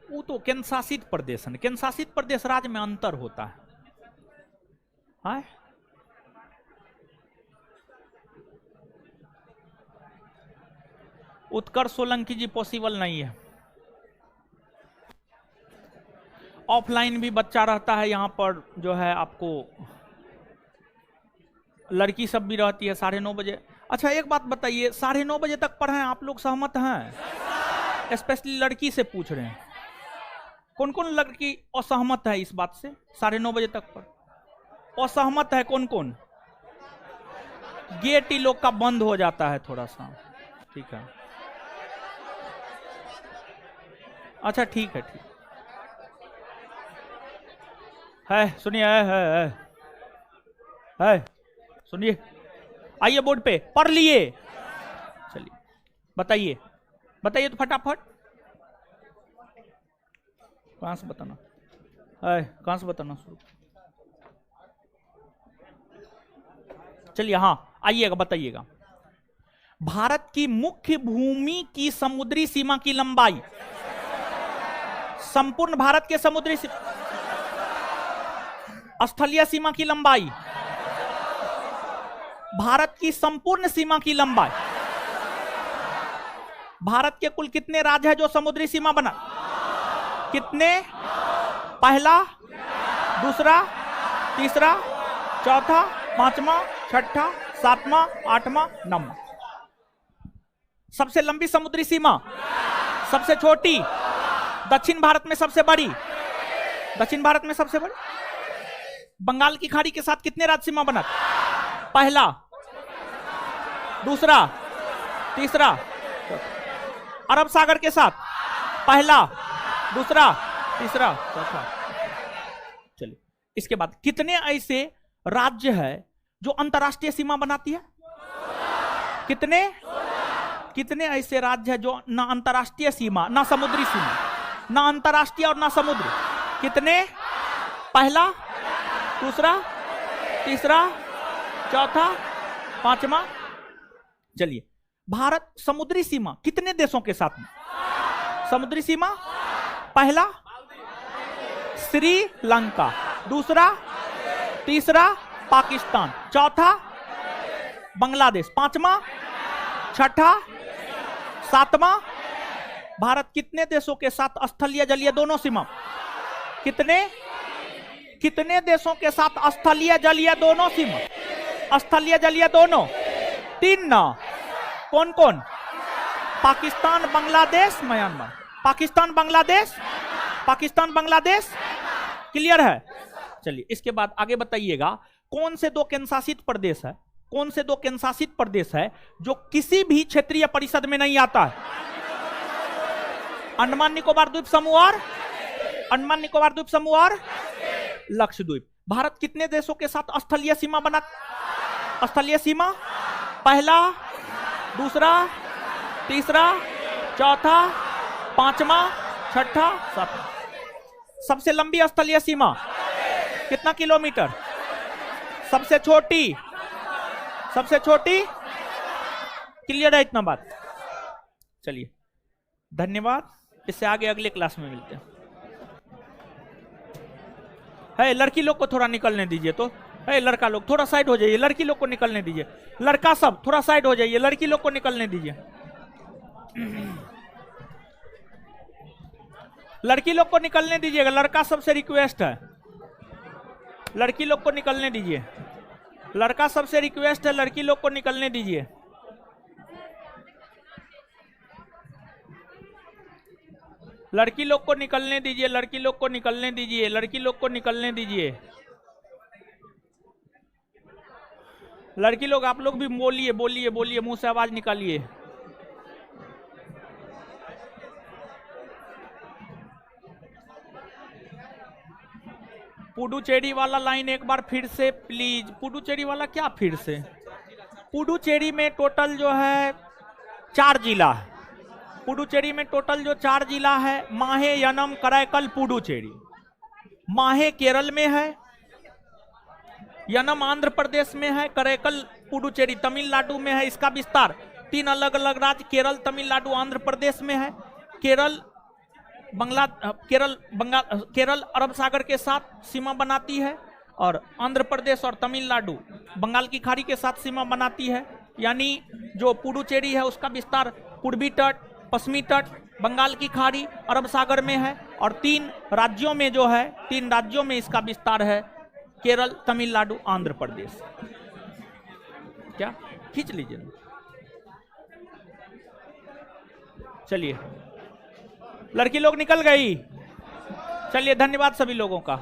वो तो केंद्र शासित प्रदेश है, केंद्र शासित प्रदेश राज्य में अंतर होता है। हाँ? उत्कर्ष सोलंकी जी पॉसिबल नहीं है। ऑफलाइन भी बच्चा रहता है यहाँ पर, जो है आपको लड़की सब भी रहती है 9:30 बजे। अच्छा एक बात बताइए, 9:30 बजे तक पढ़ें, आप लोग सहमत हैं? स्पेशली लड़की से पूछ रहे हैं, कौन कौन लड़की असहमत है इस बात से? 9:30 बजे तक पर असहमत है कौन कौन? गेट ही लोग का बंद हो जाता है थोड़ा सा, ठीक है। अच्छा ठीक है, ठीक है, सुनिए, है सुनिए, आइए बोर्ड पे पढ़ लिए। चलिए बताइए, बताइए तो फटाफट। कहां से बताना है, कहां से बताना शुरू? चलिए हाँ आइएगा, बताइएगा। भारत की मुख्य भूमि की समुद्री सीमा की लंबाई, संपूर्ण भारत के समुद्री स्थलीय सीमा की लंबाई, भारत की संपूर्ण सीमा की लंबाई, भारत के कुल कितने राज्य है जो समुद्री सीमा बना? कितने? पहला, दूसरा, तीसरा, चौथा, पांचवा, छठा, सातवां, आठवां, नौवां। सबसे लंबी समुद्री सीमा, सबसे छोटी, दक्षिण भारत में सबसे बड़ी, दक्षिण भारत में सबसे बड़ी। बंगाल की खाड़ी के साथ कितने राज्य सीमा बना? पहला, दूसरा, तीसरा। अरब सागर के साथ पहला, दूसरा, तीसरा, चौथा। चलिए, इसके बाद कितने ऐसे राज्य है जो अंतरराष्ट्रीय सीमा बनाती है? कितने? कितने ऐसे राज्य है जो ना अंतरराष्ट्रीय सीमा, ना समुद्री सीमा, ना अंतरराष्ट्रीय और ना समुद्री? कितने? पहला, दूसरा, तीसरा, चौथा, पांचवा। चलिए, भारत समुद्री सीमा कितने देशों के साथ में? समुद्री सीमा पहला श्रीलंका, दूसरा, तीसरा पाकिस्तान, चौथा बांग्लादेश, पांचवा, छठा, सातवां। भारत कितने देशों के साथ स्थलीय जलीय दोनों सीमा? कितने? कितने देशों के साथ स्थलीय जलीय दोनों सीमा? स्थलीय जलीय दोनों? 3 ना। कौन कौन? पाकिस्तान, बांग्लादेश, म्यांमार। पाकिस्तान, बांग्लादेश, पाकिस्तान, बांग्लादेश। क्लियर है? चलिए, इसके बाद आगे बताइएगा, कौन से 2 केंद्रशासित प्रदेश है, कौन से 2 केंद्रशासित प्रदेश है जो किसी भी क्षेत्रीय परिषद में नहीं आता है? अंडमान निकोबार द्वीप समूह और अंडमान निकोबार द्वीप समूह और लक्षद्वीप। भारत कितने देशों के साथ स्थलीय सीमा बना? स्थलीय सीमा पहला, दूसरा, तीसरा, चौथा, पांचवा, छठा, सातवां। सबसे लंबी स्थलीय सीमा कितना किलोमीटर? सबसे छोटी? सबसे छोटी? क्लियर है इतना बात? चलिए, धन्यवाद। इससे आगे अगले क्लास में मिलते हैं। है, लड़की लोग को थोड़ा निकलने दीजिए। तो है, लड़का लोग थोड़ा साइड हो जाइए, लड़की लोग को निकलने दीजिए। लड़का सब थोड़ा साइड हो जाइए, लड़की लोग को निकलने दीजिए। लड़की लोग को निकलने दीजिएगा, लड़का सबसे रिक्वेस्ट है। लड़की लोग को निकलने दीजिए, लड़का सबसे रिक्वेस्ट है, लड़की लोग को निकलने दीजिए। लड़की लोग को निकलने दीजिए, लड़की लोग को निकलने दीजिए, लड़की लोग को निकलने दीजिए। लड़की लोग, आप लोग भी बोलिए, बोलिए, बोलिए, मुंह से आवाज निकालिए। पुडुचेरी वाला लाइन एक बार फिर से प्लीज। पुडुचेरी वाला क्या फिर से? पुडुचेरी में टोटल जो है 4 जिला है। पुडुचेरी में टोटल जो 4 जिला है, माहे, यनम, कराईकल, पुडुचेरी। माहे केरल में है, यनम आंध्र प्रदेश में है, कराईकल पुडुचेरी तमिलनाडु में है। इसका विस्तार 3 अलग अलग राज्य केरल, तमिलनाडु, आंध्र प्रदेश में है। केरल केरल अरब सागर के साथ सीमा बनाती है और आंध्र प्रदेश और तमिलनाडु बंगाल की खाड़ी के साथ सीमा बनाती है। यानी जो पुडुचेरी है उसका विस्तार पूर्वी तट, पश्चिमी तट, बंगाल की खाड़ी, अरब सागर में है। और 3 राज्यों में जो है, 3 राज्यों में इसका विस्तार है, केरल, तमिलनाडु, आंध्र प्रदेश। क्या खींच लीजिए। चलिए, लड़की लोग निकल गई। चलिए, धन्यवाद सभी लोगों का।